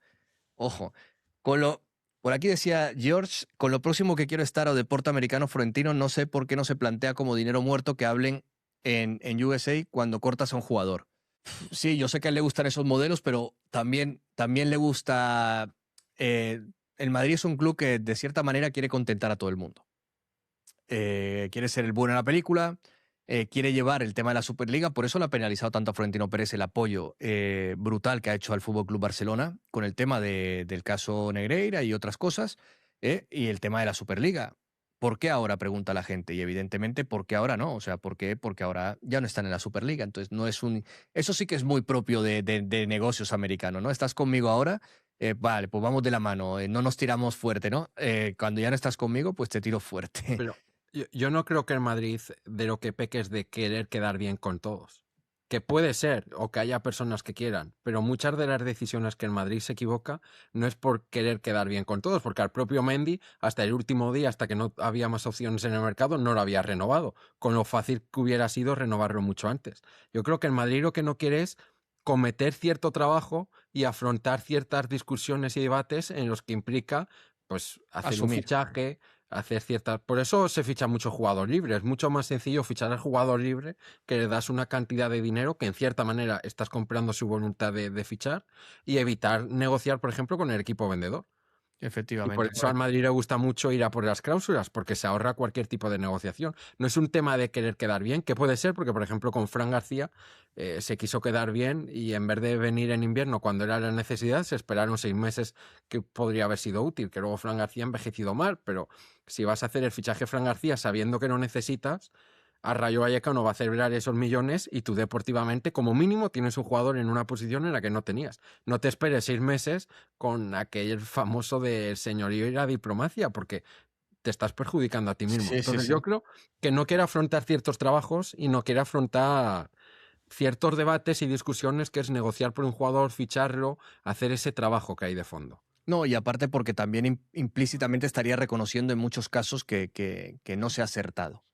Ojo. Con lo, por aquí decía George, con lo próximo que quiero estar o deporte americano florentino, no sé por qué no se plantea como dinero muerto que hablen en USA cuando cortas a un jugador. Sí, yo sé que a él le gustan esos modelos, pero también le gusta... el Madrid es un club que de cierta manera quiere contentar a todo el mundo. Quiere ser el bueno en la película, quiere llevar el tema de la Superliga, por eso lo ha penalizado tanto a Florentino Pérez el apoyo brutal que ha hecho al Fútbol Club Barcelona con el tema del caso Negreira y otras cosas, y el tema de la Superliga. ¿Por qué ahora? Pregunta la gente. Y evidentemente, ¿por qué ahora no? O sea, ¿por qué? Porque ahora ya no están en la Superliga. Entonces, no es un. Eso sí que es muy propio de negocios americanos, ¿no? Estás conmigo ahora vale, pues vamos de la mano, no nos tiramos fuerte, ¿no? Cuando ya no estás conmigo, pues te tiro fuerte. Pero yo no creo que el Madrid de lo que peque es de querer quedar bien con todos. Que puede ser, o que haya personas que quieran, pero muchas de las decisiones que el Madrid se equivoca no es por querer quedar bien con todos, porque al propio Mendy, hasta el último día, hasta que no había más opciones en el mercado, no lo había renovado, con lo fácil que hubiera sido renovarlo mucho antes. Yo creo que el Madrid lo que no quiere es cometer cierto trabajo y afrontar ciertas discusiones y debates en los que implica pues hacer un Asumir. fichaje, hacer ciertas... Por eso se ficha mucho jugador libre. Es mucho más sencillo fichar al jugador libre, que le das una cantidad de dinero que en cierta manera estás comprando su voluntad de fichar, y evitar negociar, por ejemplo, con el equipo vendedor. Y por Efectivamente, eso al correcto. Madrid le gusta mucho ir a por las cláusulas, porque se ahorra cualquier tipo de negociación. No es un tema de querer quedar bien, que puede ser, porque por ejemplo con Fran García se quiso quedar bien y en vez de venir en invierno cuando era la necesidad, se esperaron 6 meses, que podría haber sido útil, que luego Fran García ha envejecido mal, pero si vas a hacer el fichaje Fran García sabiendo que no necesitas, a Rayo Vallecano va a celebrar esos millones y tú deportivamente, como mínimo, tienes un jugador en una posición en la que no tenías. No te esperes 6 meses con aquel famoso del señorío y la diplomacia, porque te estás perjudicando a ti mismo. Sí, sí, Entonces sí. yo creo que no quiere afrontar ciertos trabajos y no quiere afrontar ciertos debates y discusiones, que es negociar por un jugador, ficharlo, hacer ese trabajo que hay de fondo. No, y aparte porque también implícitamente estaría reconociendo en muchos casos que no se ha acertado.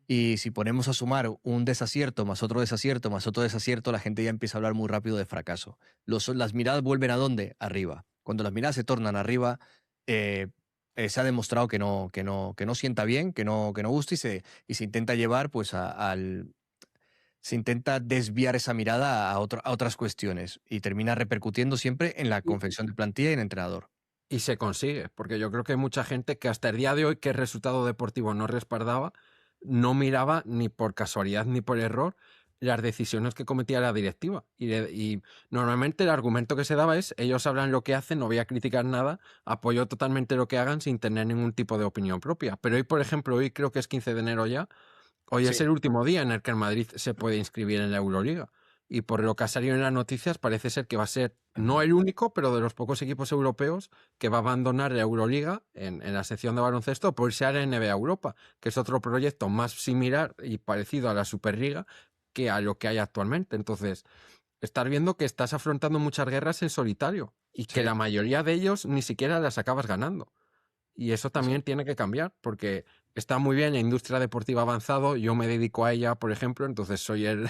Y si ponemos a sumar un desacierto más otro desacierto, la gente ya empieza a hablar muy rápido de fracaso. Las miradas vuelven a dónde? Arriba. Cuando las miradas se tornan arriba, eh, se ha demostrado que no sienta bien, que no gusta y se intenta llevar pues se intenta desviar esa mirada a otras cuestiones y termina repercutiendo siempre en la Y, confección de plantilla y en entrenador. y se consigue, porque yo creo que hay mucha gente que hasta el día de hoy, que el resultado deportivo no respaldaba, no miraba ni por casualidad ni por error las decisiones que cometía la directiva. Y normalmente el argumento que se daba es: ellos sabrán lo que hacen, no voy a criticar nada, apoyo totalmente lo que hagan sin tener ningún tipo de opinión propia. Pero hoy, por ejemplo, hoy creo que es 15 de enero ya, hoy es Sí. el último día en el que el Madrid se puede inscribir en la Euroliga. Y por lo que ha salido en las noticias, parece ser que va a ser no el único, pero de los pocos equipos europeos que va a abandonar la Euroliga en la sección de baloncesto por irse a la NBA Europa, que es otro proyecto más similar y parecido a la Superliga que a lo que hay actualmente. Entonces, estar viendo que estás afrontando muchas guerras en solitario y que Sí, la mayoría de ellos ni siquiera las acabas ganando. Y eso sí, sí. también tiene que cambiar, porque está muy bien la industria deportiva avanzado, yo me dedico a ella, por ejemplo, entonces soy el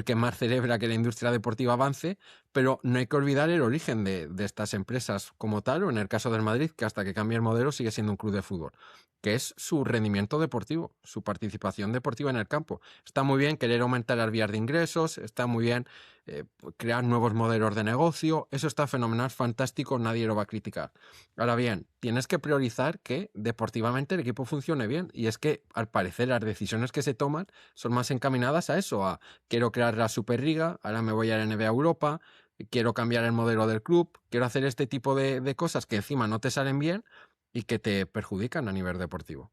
que más celebra que la industria deportiva avance, pero no hay que olvidar el origen de estas empresas como tal, o en el caso del Madrid, que hasta que cambie el modelo sigue siendo un club de fútbol, que es su rendimiento deportivo, su participación deportiva en el campo. Está muy bien querer aumentar las vías de ingresos, está muy bien crear nuevos modelos de negocio, eso está fenomenal, fantástico, nadie lo va a criticar. Ahora bien, tienes que priorizar que deportivamente el equipo funcione bien. Y es que, al parecer, las decisiones que se toman son más encaminadas a eso, a quiero crear la Superliga, ahora me voy a la NBA Europa, quiero cambiar el modelo del club, quiero hacer este tipo de cosas que encima no te salen bien y que te perjudican a nivel deportivo.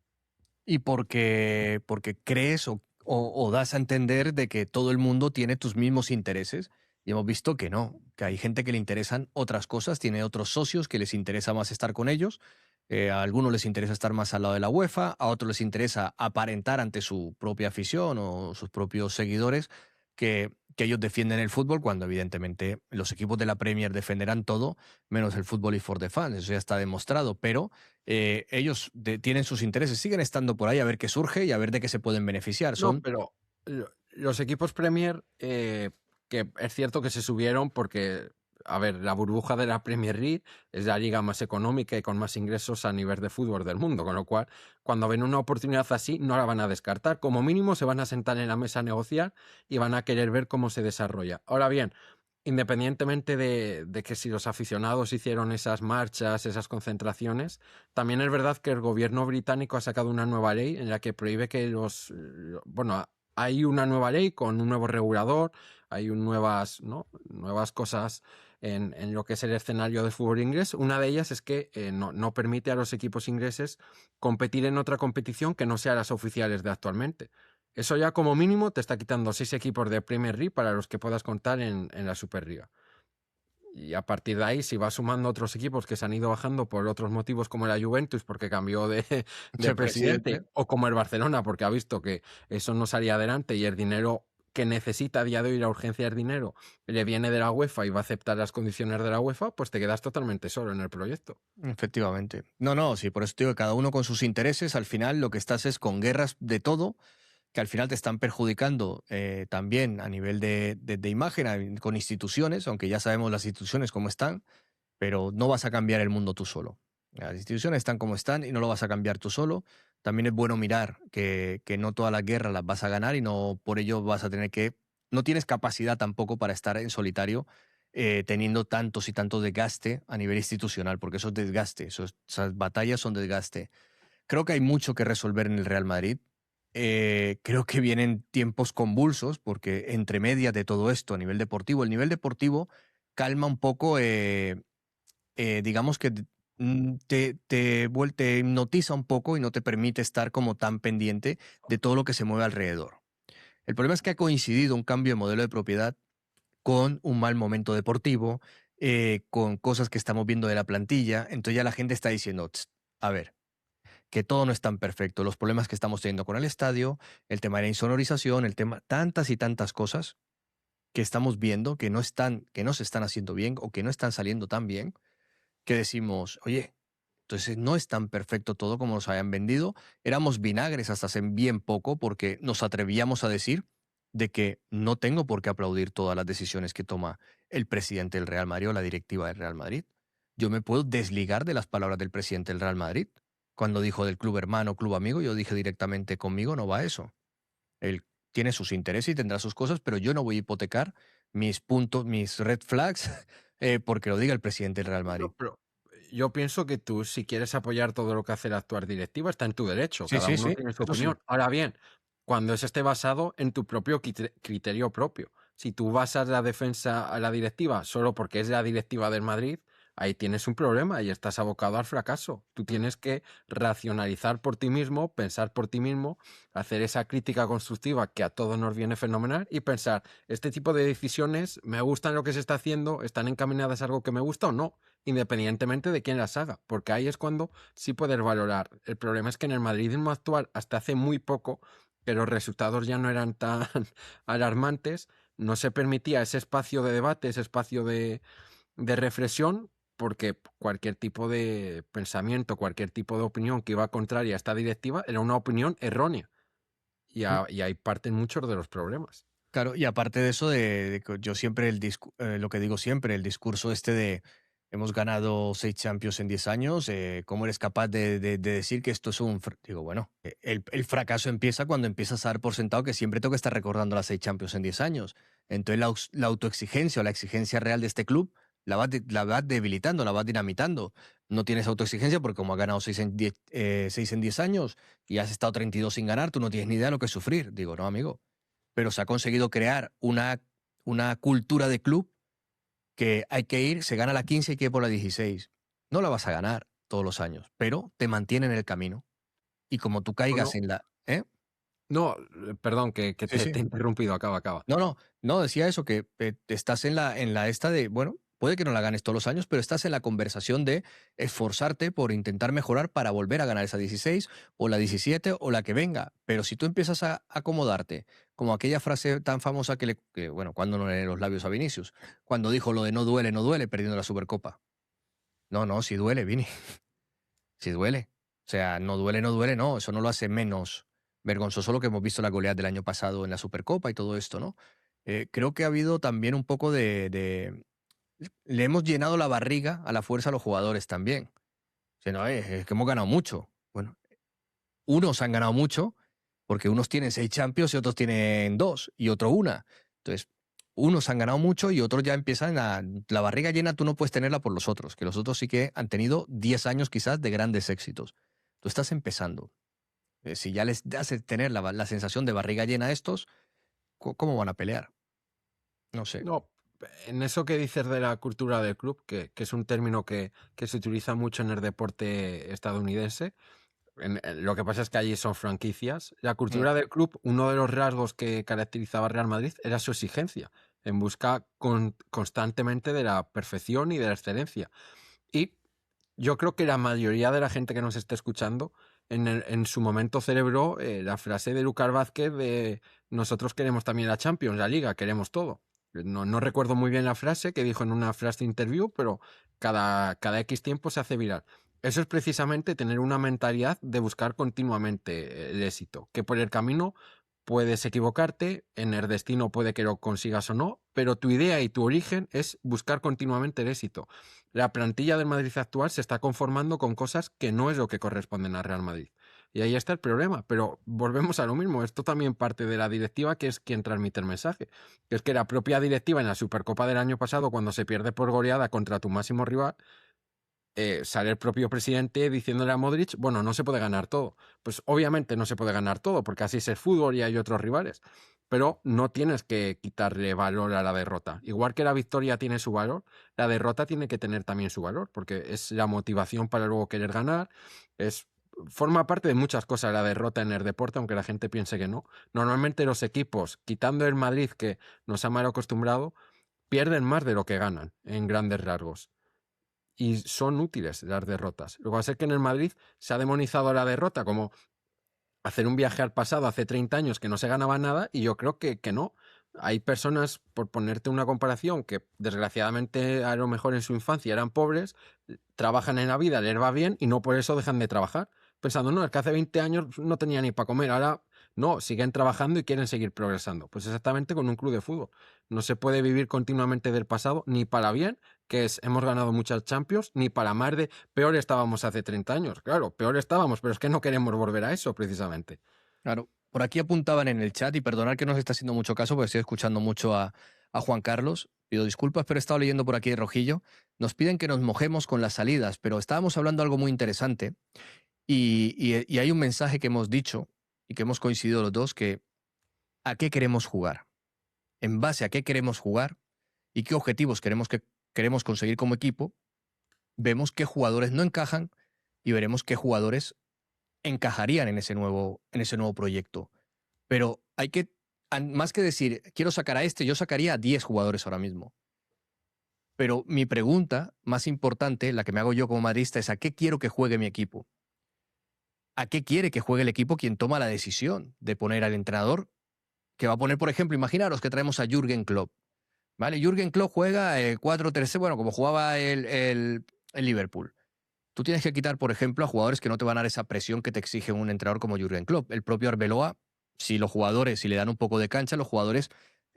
Y porque crees o das a entender de que todo el mundo tiene tus mismos intereses. Y hemos visto que no, que hay gente que le interesan otras cosas, tiene otros socios que les interesa más estar con ellos. A algunos les interesa estar más al lado de la UEFA, a otros les interesa aparentar ante su propia afición o sus propios seguidores que ellos defienden el fútbol, cuando evidentemente los equipos de la Premier defenderán todo, menos el fútbol y for the fans, eso ya está demostrado, pero ellos tienen sus intereses, siguen estando por ahí a ver qué surge y a ver de qué se pueden beneficiar. No, Son, pero los equipos Premier, que es cierto que se subieron porque, a ver, la burbuja de la Premier League es la liga más económica y con más ingresos a nivel de fútbol del mundo, con lo cual, cuando ven una oportunidad así, no la van a descartar. Como mínimo, se van a sentar en la mesa a negociar y van a querer ver cómo se desarrolla. Ahora bien, independientemente de que si los aficionados hicieron esas marchas, esas concentraciones, también es verdad que el gobierno británico ha sacado una nueva ley en la que prohíbe que bueno, hay una nueva ley con un nuevo regulador, hay nuevas, ¿no?, nuevas cosas en lo que es el escenario de fútbol inglés. Una de ellas es que no permite a los equipos ingleses competir en otra competición que no sea las oficiales de actualmente. Eso ya como mínimo te está quitando 6 equipos de Premier League para los que puedas contar en la Superliga. Y a partir de ahí, si vas sumando otros equipos que se han ido bajando por otros motivos, como la Juventus, porque cambió de El presidente. presidente, o como el Barcelona, porque ha visto que eso no salía adelante y el dinero que necesita a día de hoy, la urgencia del dinero, le viene de la UEFA y va a aceptar las condiciones de la UEFA, pues te quedas totalmente solo en el proyecto. Efectivamente. No, no, sí, por eso te digo que cada uno con sus intereses, al final lo que estás es con guerras de todo, que al final te están perjudicando también a nivel de imagen, con instituciones, aunque ya sabemos las instituciones cómo están, pero no vas a cambiar el mundo tú solo. Las instituciones están como están y no lo vas a cambiar tú solo. También es bueno mirar que no todas las guerras las vas a ganar y no por ello vas a tener que... No tienes capacidad tampoco para estar en solitario teniendo tantos y tanto desgaste a nivel institucional, porque eso es desgaste, esas batallas son desgaste. Creo que hay mucho que resolver en el Real Madrid. Creo que vienen tiempos convulsos, porque entre medias de todo esto, a nivel deportivo, el nivel deportivo calma un poco, digamos que te hipnotiza un poco y no te permite estar como tan pendiente de todo lo que se mueve alrededor. El problema es que ha coincidido un cambio de modelo de propiedad con un mal momento deportivo, con cosas que estamos viendo de la plantilla. Entonces ya la gente está diciendo, "Tss, a ver, que todo no es tan perfecto. Los problemas que estamos teniendo con el estadio, el tema de la insonorización, el tema, tantas y tantas cosas que estamos viendo que no se están haciendo bien o que no están saliendo tan bien, que decimos, oye, entonces no es tan perfecto todo como nos habían vendido. Éramos vinagres hasta hace bien poco porque nos atrevíamos a decir de que no tengo por qué aplaudir todas las decisiones que toma el presidente del Real Madrid o la directiva del Real Madrid. Yo me puedo desligar de las palabras del presidente del Real Madrid. Cuando dijo del club hermano, club amigo, yo dije directamente, conmigo no va eso. Él tiene sus intereses y tendrá sus cosas, pero yo no voy a hipotecar mis puntos, mis red flags, porque lo diga el presidente del Real Madrid. No, pero yo pienso que tú, si quieres apoyar todo lo que hace la actual directiva, está en tu derecho. Sí, Cada sí, uno sí, tiene su eso sí. opinión. Ahora bien, cuando eso esté basado en tu propio criterio propio. Si tú basas la defensa a la directiva solo porque es la directiva del Madrid, ahí tienes un problema y estás abocado al fracaso. Tú Mm. tienes que racionalizar por ti mismo, pensar por ti mismo, hacer esa crítica constructiva que a todos nos viene fenomenal y pensar, este tipo de decisiones me gustan lo que se está haciendo, están encaminadas a algo que me gusta o no, independientemente de quién las haga, porque ahí es cuando sí puedes valorar. El problema es que en el madridismo actual, hasta hace muy poco, que los resultados ya no eran tan alarmantes, no se permitía ese espacio de debate, ese espacio de reflexión, porque cualquier tipo de pensamiento, cualquier tipo de opinión que iba contraria a esta directiva era una opinión errónea. Mm. Y ahí parten muchos de los problemas. Claro, y aparte de eso, de que yo siempre lo que digo siempre, el discurso este de hemos ganado 6 Champions en 10 años, ¿cómo eres capaz de decir que esto es Digo, bueno, el fracaso empieza cuando empiezas a dar por sentado que siempre tengo que estar recordando las 6 Champions en 10 años. Entonces la autoexigencia o la exigencia real de este club la vas debilitando, la vas dinamitando. No tienes autoexigencia porque como has ganado 6 en 10 años y has estado 32 sin ganar, tú no tienes ni idea de lo que es sufrir. Digo, no, amigo, pero se ha conseguido crear una cultura de club que hay que ir, se gana la 15 y hay que ir por la 16. No la vas a ganar todos los años, pero te mantiene en el camino. Y como tú No, caigas no, en la... ¿Eh? no, perdón, que Sí, te sí. he interrumpido, acaba, acaba. No, no, no, decía eso, que estás en la esta de, bueno, puede que no la ganes todos los años, pero estás en la conversación de esforzarte por intentar mejorar para volver a ganar esa 16 o la 17 o la que venga. Pero si tú empiezas a acomodarte, como aquella frase tan famosa bueno, cuando no le los labios a Vinicius, cuando dijo lo de no duele, no duele, perdiendo la Supercopa. No, no, si duele, Vini, si duele. O sea, no duele, no duele, no, eso no lo hace menos vergonzoso lo que hemos visto en la goleada del año pasado en la Supercopa y todo esto, ¿no? Creo que ha habido también un poco le hemos llenado la barriga a la fuerza a los jugadores también. O sea, no, es que hemos ganado mucho. Bueno, unos han ganado mucho porque unos tienen 6 Champions y otros tienen 2 y otro una. Entonces, unos han ganado mucho y otros ya empiezan a... La barriga llena tú no puedes tenerla por los otros, que los otros sí que han tenido 10 años quizás de grandes éxitos. Tú estás empezando. Si ya les hace tener la sensación de barriga llena a estos, ¿cómo van a pelear? No sé. No, en eso que dices de la cultura del club, que es un término que se utiliza mucho en el deporte estadounidense, lo que pasa es que allí son franquicias. La Mm, cultura del club, uno de los rasgos que caracterizaba a Real Madrid era su exigencia. en busca constantemente de la perfección y de la excelencia. Y yo creo que la mayoría de la gente que nos esté escuchando en su momento celebró la frase de Lucas Vázquez de nosotros queremos también la Champions, la Liga, queremos todo. No recuerdo muy bien la frase que dijo en una flash interview, pero cada X tiempo se hace viral. Eso es precisamente tener una mentalidad de buscar continuamente el éxito, que por el camino puedes equivocarte, en el destino puede que lo consigas o no, pero tu idea y tu origen es buscar continuamente el éxito. La plantilla del Madrid actual se está conformando con cosas que no es lo que corresponden al Real Madrid. Y ahí está el problema, pero volvemos a lo mismo, esto también parte de la directiva, que es quien transmite el mensaje, que es que la propia directiva en la Supercopa del año pasado, cuando se pierde por goleada contra tu máximo rival, sale el propio presidente diciéndole a Modric, bueno, no se puede ganar todo. Pues obviamente no se puede ganar todo, porque así es el fútbol y hay otros rivales. Pero no tienes que quitarle valor a la derrota. Igual que la victoria tiene su valor, la derrota tiene que tener también su valor, porque es la motivación para luego querer ganar. Forma parte de muchas cosas la derrota en el deporte, aunque la gente piense que no. Normalmente los equipos, quitando el Madrid, que nos ha mal acostumbrado, pierden más de lo que ganan en grandes rasgos y son útiles las derrotas. Lo que pasa es que en el Madrid se ha demonizado la derrota como hacer un viaje al pasado hace 30 años que no se ganaba nada, y yo creo que no. Hay personas, por ponerte una comparación, que desgraciadamente a lo mejor en su infancia eran pobres, trabajan en la vida, les va bien y no por eso dejan de trabajar. Pensando, no, es que hace 20 años no tenía ni para comer, ahora no, siguen trabajando y quieren seguir progresando. Pues exactamente con un club de fútbol. No se puede vivir continuamente del pasado, ni para bien, que es hemos ganado muchas Champions, ni para más de peor estábamos hace 30 años. Claro, peor estábamos, pero es que no queremos volver a eso precisamente. Claro, por aquí apuntaban en el chat, y perdonad que no os está haciendo mucho caso porque estoy escuchando mucho a Juan Carlos. Pido disculpas, pero he estado leyendo por aquí de Rojillo. Nos piden que nos mojemos con las salidas, pero estábamos hablando de algo muy interesante y hay un mensaje que hemos dicho y que hemos coincidido los dos, que ¿a qué queremos jugar? En base a qué queremos jugar y qué objetivos queremos conseguir como equipo, vemos qué jugadores no encajan y veremos qué jugadores encajarían en ese nuevo proyecto. Pero hay que, más que decir, quiero sacar a este, yo sacaría a 10 jugadores ahora mismo. Pero mi pregunta más importante, la que me hago yo como madridista, es ¿a qué quiero que juegue mi equipo? ¿A qué quiere que juegue el equipo quien toma la decisión de poner al entrenador que va a poner, por ejemplo, imaginaros que traemos a Jürgen Klopp? ¿Vale? Jürgen Klopp juega el 4-3, bueno, como jugaba el Liverpool. Tú tienes que quitar, por ejemplo, a jugadores que no te van a dar esa presión que te exige un entrenador como Jürgen Klopp. El propio Arbeloa, si los jugadores, si le dan un poco de cancha, los jugadores,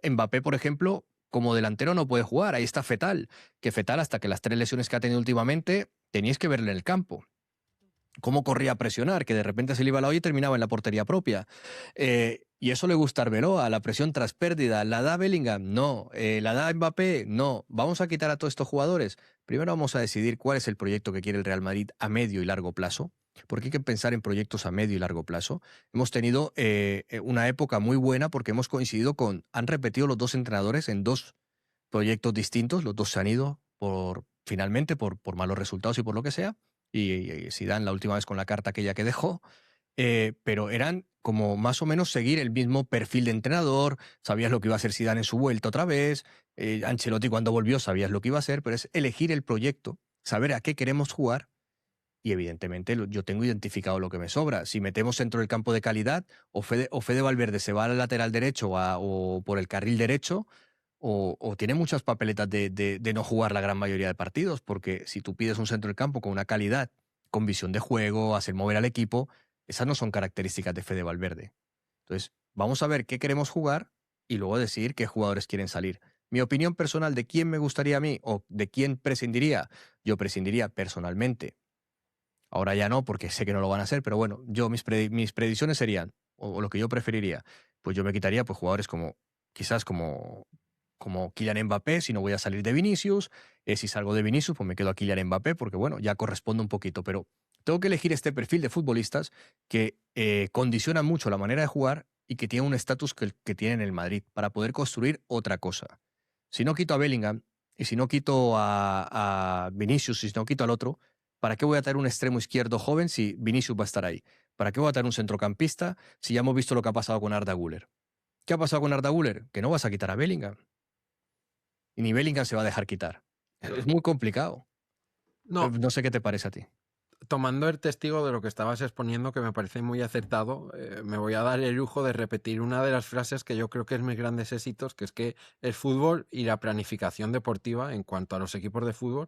Mbappé, por ejemplo, como delantero no puede jugar. Ahí está Fetal, que Fetal, hasta que las 3 lesiones que ha tenido últimamente, teníais que verle en el campo. Cómo corría a presionar, que de repente se le iba la olla y terminaba en la portería propia. Y eso le gusta a Arbeloa, la presión tras pérdida. ¿La da Bellingham? No. ¿La da Mbappé? No. ¿Vamos a quitar a todos estos jugadores? Primero vamos a decidir cuál es el proyecto que quiere el Real Madrid a medio y largo plazo, porque hay que pensar en proyectos a medio y largo plazo. Hemos tenido una época muy buena porque hemos coincidido han repetido los dos entrenadores en dos proyectos distintos, los dos se han ido finalmente por malos resultados y por lo que sea, y Zidane la última vez con la carta aquella que dejó, pero eran como más o menos seguir el mismo perfil de entrenador, sabías lo que iba a hacer Zidane en su vuelta otra vez, Ancelotti cuando volvió sabías lo que iba a hacer, pero es elegir el proyecto, saber a qué queremos jugar, y evidentemente yo tengo identificado lo que me sobra. Si metemos centro del campo de calidad, o Fede Valverde se va al lateral derecho o por el carril derecho, o tiene muchas papeletas de no jugar la gran mayoría de partidos, porque si tú pides un centro del campo con una calidad, con visión de juego, hacer mover al equipo, esas no son características de Fede Valverde. Entonces, vamos a ver qué queremos jugar y luego decidir qué jugadores quieren salir. Mi opinión personal de quién me gustaría a mí o de quién prescindiría, yo prescindiría personalmente. Ahora ya no, porque sé que no lo van a hacer, pero bueno, mis predicciones serían, o lo que yo preferiría, pues yo me quitaría pues jugadores quizás como Kylian Mbappé, si no voy a salir de Vinicius. Si salgo de Vinicius, pues me quedo a Kylian Mbappé, porque bueno, ya corresponde un poquito, pero tengo que elegir este perfil de futbolistas que condiciona mucho la manera de jugar y que tiene un estatus que tiene en el Madrid para poder construir otra cosa. Si no quito a Bellingham y si no quito a Vinicius y si no quito al otro, ¿para qué voy a traer un extremo izquierdo joven si Vinicius va a estar ahí? ¿Para qué voy a traer un centrocampista si ya hemos visto lo que ha pasado con Arda Güler? ¿Qué ha pasado con Arda Güler? Que no vas a quitar a Bellingham. y ni Bellingham se va a dejar quitar. Es muy complicado. No, No sé qué te parece a ti. tomando el testigo de lo que estabas exponiendo, que me parece muy acertado, me voy a dar el lujo de repetir una de las frases que yo creo que es mis grandes éxitos, que es que el fútbol y la planificación deportiva en cuanto a los equipos de fútbol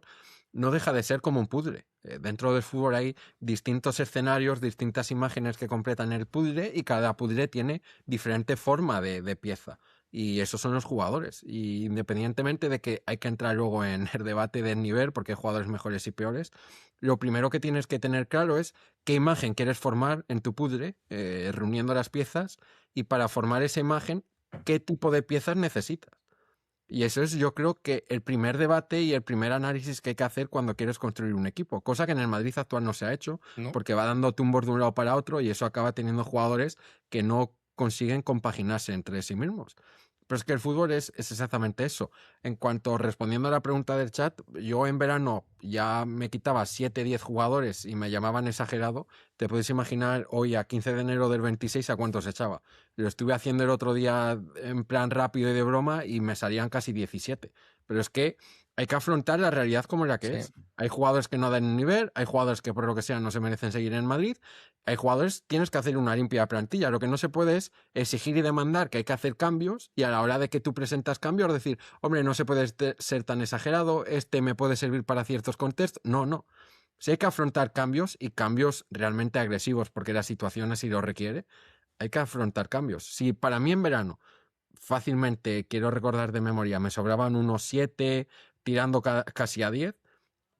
no deja de ser como un puzzle. Dentro del fútbol hay distintos escenarios, distintas imágenes que completan el puzzle y cada puzzle tiene diferente forma de pieza. Y esos son los jugadores. Y independientemente de que hay que entrar luego en el debate del nivel, porque hay jugadores mejores y peores, lo primero que tienes que tener claro es qué imagen quieres formar en tu puzzle, reuniendo las piezas, y para formar esa imagen, qué tipo de piezas necesitas. Y eso es, yo creo que el primer debate y el primer análisis que hay que hacer cuando quieres construir un equipo, cosa que en el Madrid actual no se ha hecho, ¿No? porque va dando tumbos de un lado para otro y eso acaba teniendo jugadores que no consiguen compaginarse entre sí mismos. Pero es que el fútbol es exactamente eso. En cuanto respondiendo a la pregunta del chat, yo en verano ya me quitaba 7, 10 jugadores y me llamaban exagerado. Te puedes imaginar hoy a 15 de enero del 26 a cuántos echaba. Lo estuve haciendo el otro día en plan rápido y de broma y me salían casi 17. Pero es que hay que afrontar la realidad como la que Sí. es. Hay jugadores que no dan el nivel, hay jugadores que por lo que sea no se merecen seguir en Madrid, hay jugadores, tienes que hacer una limpia plantilla. Lo que no se puede es exigir y demandar que hay que hacer cambios y a la hora de que tú presentas cambios decir, hombre, no se puede ser tan exagerado, este me puede servir para ciertos contextos. No, no. Si hay que afrontar cambios y cambios realmente agresivos porque la situación así lo requiere, hay que afrontar cambios. Si para mí en verano fácilmente, quiero recordar de memoria, me sobraban unos 7 tirando casi a 10,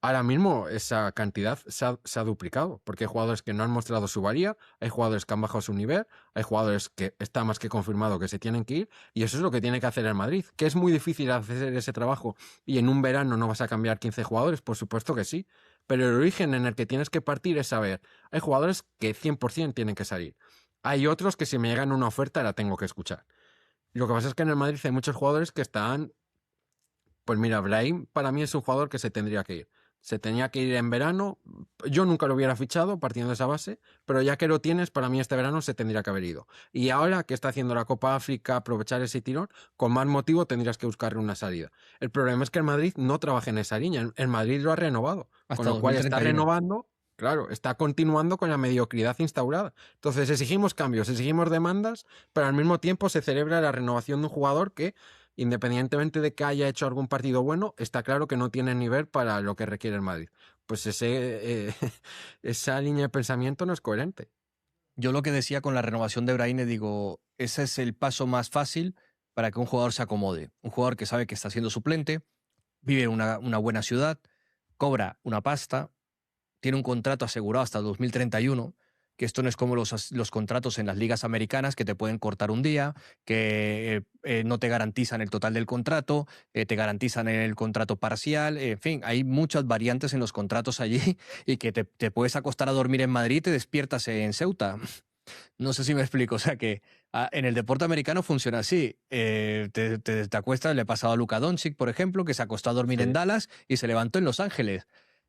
ahora mismo esa cantidad se ha duplicado, porque hay jugadores que no han mostrado su valía, hay jugadores que han bajado su nivel, hay jugadores que está más que confirmado que se tienen que ir, y eso es lo que tiene que hacer el Madrid, que es muy difícil hacer ese trabajo, y en un verano no vas a cambiar 15 jugadores, por supuesto que sí, pero el origen en el que tienes que partir es saber, hay jugadores que 100% tienen que salir, hay otros que si me llegan una oferta la tengo que escuchar. Lo que pasa es que en el Madrid hay muchos jugadores que están. Pues mira, Brahim para mí es un jugador que se tendría que ir. Se tenía que ir en verano. Yo nunca lo hubiera fichado partiendo de esa base, pero ya que lo tienes, para mí este verano se tendría que haber ido. Y ahora que está haciendo la Copa África, aprovechar ese tirón, con más motivo tendrías que buscarle una salida. El problema es que el Madrid no trabaja en esa línea. El Madrid lo ha renovado, con Hasta lo cual está 2031. renovando. Claro, está continuando con la mediocridad instaurada. Entonces exigimos cambios, exigimos demandas, pero al mismo tiempo se celebra la renovación de un jugador que, independientemente de que haya hecho algún partido bueno, está claro que no tiene nivel para lo que requiere el Madrid. Pues esa línea de pensamiento no es coherente. Yo lo que decía con la renovación de Brahim, digo, ese es el paso más fácil para que un jugador se acomode. Un jugador que sabe que está siendo suplente, vive en una buena ciudad, cobra una pasta, tiene un contrato asegurado hasta 2031, que esto no es como los contratos en las ligas americanas que te pueden cortar un día, que no te garantizan el total del contrato, te garantizan el contrato parcial, en fin, hay muchas variantes en los contratos allí y que te puedes acostar a dormir en Madrid y te despiertas en Ceuta. No sé si me explico, o sea que en el deporte americano funciona así. Te acuestas, le ha pasado a Luka Doncic, por ejemplo, que se acostó a dormir en Sí. Dallas y se levantó en Los Ángeles.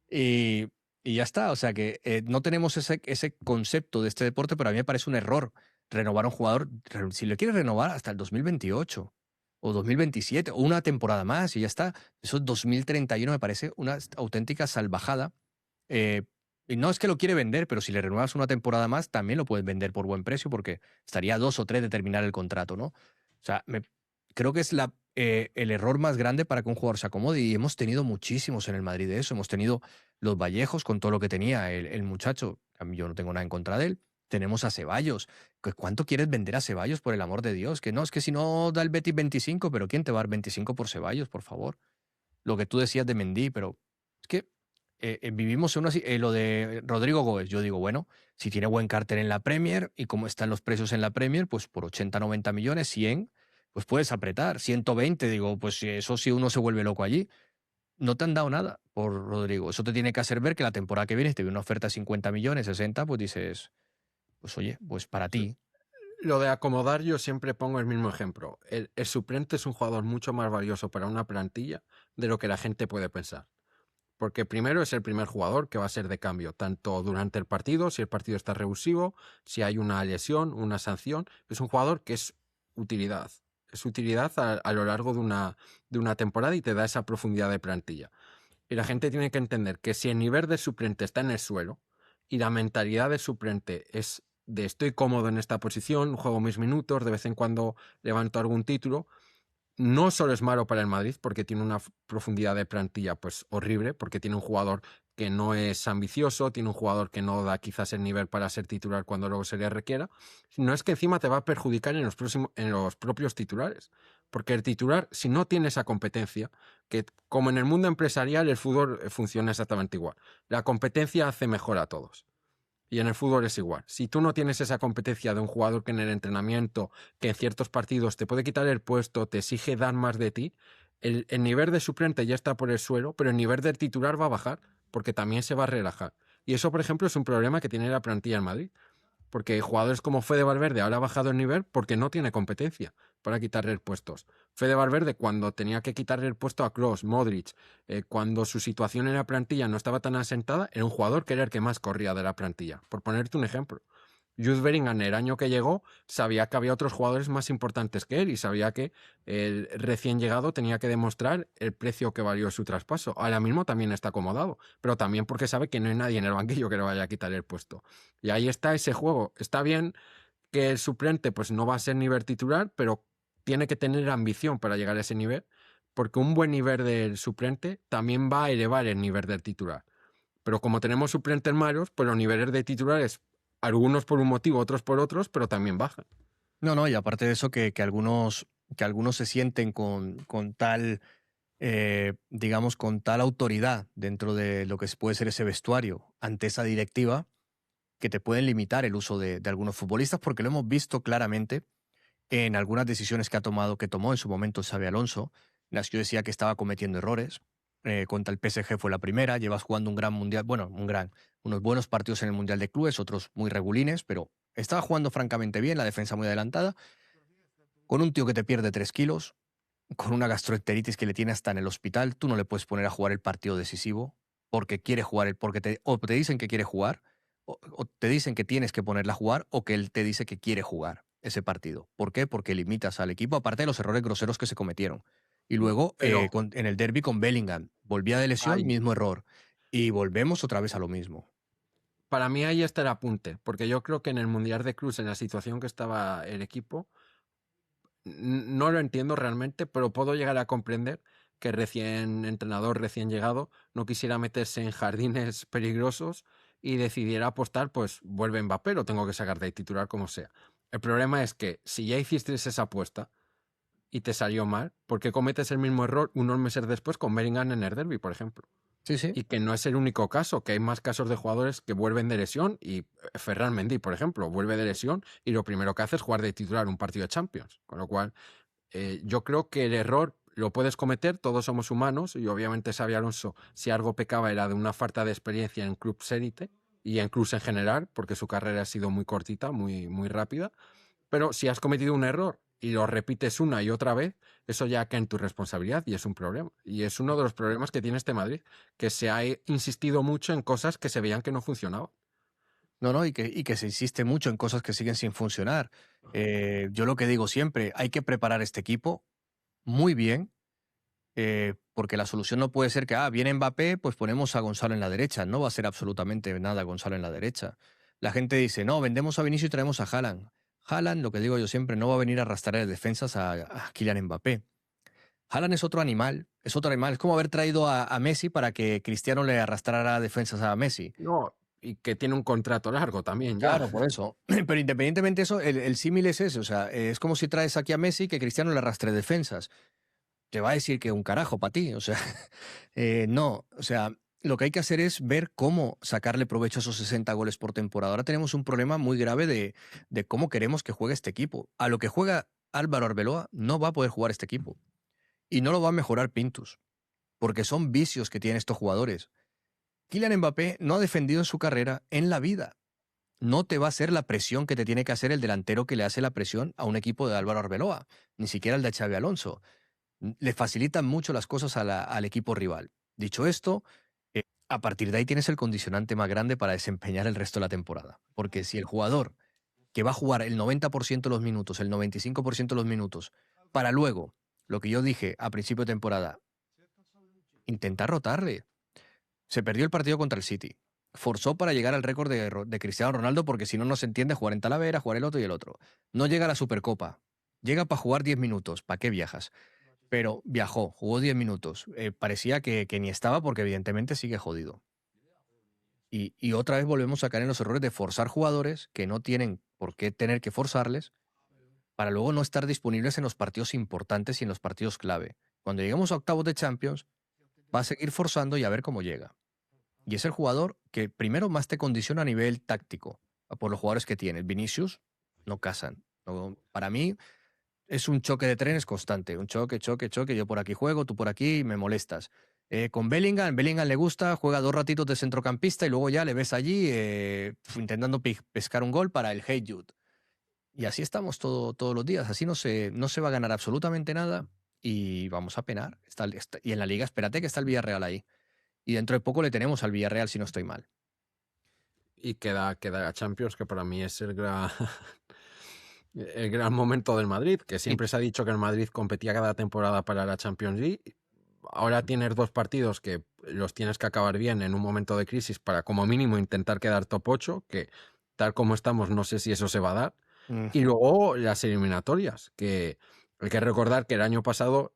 Y, y ya está, o sea que no tenemos ese concepto de este deporte, pero a mí me parece un error renovar a un jugador, si le quieres renovar hasta el 2028 o 2027 o una temporada más y ya está. Eso 2031 me parece una auténtica salvajada. Eh, y no es que lo quiere vender, pero si le renuevas una temporada más, también lo puedes vender por buen precio porque estaría a 2 o 3 de terminar el contrato, ¿no? O sea, creo que es el error más grande para que un jugador se acomode y hemos tenido muchísimos en el Madrid de eso. Hemos tenido los Vallejos con todo lo que tenía el muchacho. A mí yo no tengo nada en contra de él. Tenemos a Ceballos. ¿Cuánto quieres vender a Ceballos, por el amor de Dios? Que no, es que si no da el Betis 25, pero ¿quién te va a dar 25 por Ceballos, por favor? Lo que tú decías de Mendy, pero es que vivimos en lo de Rodrigo Góez. Yo digo, bueno, si tiene buen cartel en la Premier y como están los precios en la Premier, pues por 80, 90 millones, 100, pues puedes apretar. 120, digo, pues eso sí uno se vuelve loco allí. No te han dado nada por Rodrigo. Eso te tiene que hacer ver que la temporada que viene, si te viene una oferta de 50 millones, 60, pues dices, pues oye, pues para ti. Lo de acomodar, yo siempre pongo el mismo ejemplo. El suplente es un jugador mucho más valioso para una plantilla de lo que la gente puede pensar. Porque primero es el primer jugador que va a ser de cambio, tanto durante el partido, si el partido está revulsivo, si hay una lesión, una sanción. Es un jugador que es utilidad. su utilidad a lo largo de una temporada y te da esa profundidad de plantilla. Y la gente tiene que entender que si el nivel de suplente está en el suelo y la mentalidad de suplente es de estoy cómodo en esta posición, juego mis minutos, de vez en cuando levanto algún título, no solo es malo para el Madrid porque tiene una profundidad de plantilla pues horrible, porque tiene un jugador que no es ambicioso, tiene un jugador que no da quizás el nivel para ser titular cuando luego se le requiera, sino es que encima te va a perjudicar en los propios titulares, porque el titular, si no tiene esa competencia, que como en el mundo empresarial el fútbol funciona exactamente igual, la competencia hace mejor a todos. Y en el fútbol es igual. Si tú no tienes esa competencia de un jugador que en el entrenamiento, que en ciertos partidos te puede quitar el puesto, te exige dar más de ti, el nivel de suplente ya está por el suelo, pero el nivel del titular va a bajar, porque también se va a relajar. Y eso, por ejemplo, es un problema que tiene la plantilla en Madrid. Porque jugadores como Fede Valverde ahora ha bajado el nivel porque no tiene competencia para quitarle puestos. Fede Valverde, cuando tenía que quitarle el puesto a Kroos, Modric, cuando su situación en la plantilla no estaba tan asentada, era un jugador que era el que más corría de la plantilla. Por ponerte un ejemplo. Jude Bellingham, el año que llegó, sabía que había otros jugadores más importantes que él y sabía que el recién llegado tenía que demostrar el precio que valió su traspaso. Ahora mismo también está acomodado, pero también porque sabe que no hay nadie en el banquillo que le vaya a quitar el puesto. Y ahí está ese juego. Está bien que el suplente pues no va a ser nivel titular, pero tiene que tener ambición para llegar a ese nivel, porque un buen nivel del suplente también va a elevar el nivel del titular. Pero como tenemos suplentes malos, pues los niveles de titulares, algunos por un motivo, otros por otros, pero también bajan. No, no, y aparte de eso, que algunos se sienten con tal, digamos, con tal autoridad dentro de lo que puede ser ese vestuario ante esa directiva, que te pueden limitar el uso de algunos futbolistas, porque lo hemos visto claramente en algunas decisiones que tomó en su momento Xabi Alonso, en las que yo decía que estaba cometiendo errores. Contra el PSG fue la primera, llevas jugando un gran mundial, bueno, unos buenos partidos en el Mundial de Clubes, otros muy regulines, pero estaba jugando francamente bien, la defensa muy adelantada, con un tío que te pierde 3 kilos, con una gastroenteritis que le tiene hasta en el hospital, tú no le puedes poner a jugar el partido decisivo porque quiere jugar, o te dicen que quiere jugar, o te dicen que tienes que ponerla a jugar, o que él te dice que quiere jugar ese partido. ¿Por qué? Porque limitas al equipo, aparte de los errores groseros que se cometieron. Y luego, Pero en el derby con Bellingham, volvía de lesión, ahí, mismo error. Y volvemos otra vez a lo mismo. para mí ahí está el apunte, porque yo creo que en el Mundial de Cruz, en la situación que estaba el equipo, no lo entiendo realmente, pero puedo llegar a comprender que recién entrenador, recién llegado, no quisiera meterse en jardines peligrosos y decidiera apostar, pues vuelve Mbappé, lo tengo que sacar de titular como sea. El problema es que si ya hiciste esa apuesta y te salió mal, ¿por qué cometes el mismo error unos meses después con Bellingham en el derby, por ejemplo? Sí, sí. Y que no es el único caso, que hay más casos de jugadores que vuelven de lesión y Ferran Mendy, por ejemplo, vuelve de lesión y lo primero que hace es jugar de titular un partido de Champions. Con lo cual, yo creo que el error lo puedes cometer, todos somos humanos y obviamente Xabi Alonso, si algo pecaba era de una falta de experiencia en clubs élite y en clubs en general, porque su carrera ha sido muy cortita, muy rápida. Pero si has cometido un error y lo repites una y otra vez, eso ya cae en tu responsabilidad y es un problema. Y es uno de los problemas que tiene este Madrid, que se ha insistido mucho en cosas que se veían que no funcionaban. No, no, y que se insiste mucho en cosas que siguen sin funcionar. Yo lo que digo siempre, hay que preparar este equipo muy bien, porque la solución no puede ser que, viene Mbappé, pues ponemos a Gonzalo en la derecha. No va a ser absolutamente nada Gonzalo en la derecha. La gente dice, no, vendemos a Vinicius y traemos a Haaland. Haaland, lo que digo yo siempre, no va a venir a arrastrar de defensas a Kylian Mbappé. Haaland es otro animal, es otro animal. Es como haber traído a Messi para que Cristiano le arrastrara defensas a Messi. No, y que tiene un contrato largo también ya. Claro, por eso. Pero independientemente de eso, el símil es ese. O sea, es como si traes aquí a Messi que Cristiano le arrastre defensas. Te va a decir que un carajo para ti. O sea, no. O sea, lo que hay que hacer es ver cómo sacarle provecho a esos 60 goles por temporada. Ahora tenemos un problema muy grave de cómo queremos que juegue este equipo. A lo que juega Álvaro Arbeloa no va a poder jugar este equipo. Y no lo va a mejorar Pintus. Porque son vicios que tienen estos jugadores. Kylian Mbappé no ha defendido en su carrera en la vida. No te va a hacer la presión que te tiene que hacer el delantero que le hace la presión a un equipo de Álvaro Arbeloa, ni siquiera el de Xabi Alonso. Le facilitan mucho las cosas al equipo rival. Dicho esto, a partir de ahí tienes el condicionante más grande para desempeñar el resto de la temporada. Porque si el jugador que va a jugar el 90% de los minutos, el 95% de los minutos, Para luego, lo que yo dije a principio de temporada, intentar rotarle. Se perdió el partido contra el City. Forzó para llegar al récord de Cristiano Ronaldo porque si no, no se entiende jugar en Talavera, jugar el otro y el otro. No llega a la Supercopa. Llega para jugar 10 minutos. ¿Para qué viajas? Pero viajó, jugó 10 minutos. Parecía que ni estaba porque evidentemente sigue jodido. Y otra vez volvemos a caer en los errores de forzar jugadores que no tienen por qué tener que forzarles para luego no estar disponibles en los partidos importantes y en los partidos clave. Cuando lleguemos a octavos de Champions, va a seguir forzando y a ver cómo llega. Y es el jugador que primero más te condiciona a nivel táctico, por los jugadores que tienes. Vinicius no casan. Para mí es un choque de trenes constante. Un choque, choque, choque. Yo por aquí juego, tú por aquí y me molestas. Con Bellingham le gusta, juega 2 ratitos de centrocampista y luego ya le ves allí intentando pescar un gol para el Hey Jude. Y así estamos todos los días. Así no se va a ganar absolutamente nada y vamos a penar. Y en la liga, espérate que está el Villarreal ahí. Y dentro de poco le tenemos al Villarreal si no estoy mal. Y queda la Champions, que para mí es el gran momento del Madrid, que siempre se ha dicho que el Madrid competía cada temporada para la Champions League. Ahora tienes 2 partidos que los tienes que acabar bien en un momento de crisis para como mínimo intentar quedar top 8, que tal como estamos no sé si eso se va a dar. Y luego las eliminatorias, que hay que recordar que el año pasado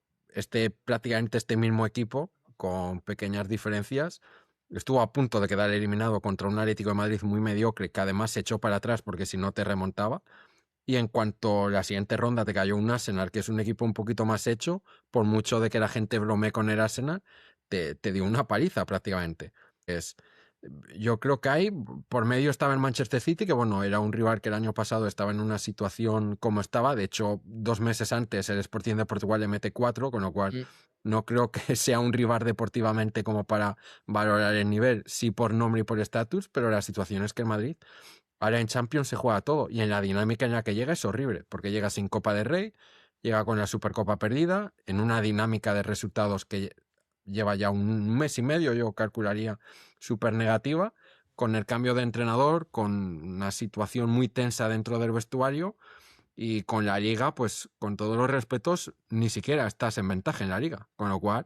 prácticamente este mismo equipo, con pequeñas diferencias, estuvo a punto de quedar eliminado contra un Atlético de Madrid muy mediocre, que además se echó para atrás porque si no te remontaba. Y en cuanto a la siguiente ronda te cayó un Arsenal, que es un equipo un poquito más hecho, por mucho de que la gente bromee con el Arsenal, te dio una paliza prácticamente. Yo creo que ahí, por medio estaba el Manchester City, que bueno, era un rival que el año pasado estaba en una situación como estaba. De hecho, 2 meses antes el Sporting de Portugal le mete 4, con lo cual no creo que sea un rival deportivamente como para valorar el nivel, sí por nombre y por estatus, pero la situación es que el Madrid ahora en Champions se juega todo y en la dinámica en la que llega es horrible, porque llega sin Copa de Rey, llega con la Supercopa perdida, en una dinámica de resultados que lleva ya un mes y medio, yo calcularía, súper negativa, con el cambio de entrenador, con una situación muy tensa dentro del vestuario y con la liga, pues con todos los respetos, ni siquiera estás en ventaja en la liga, con lo cual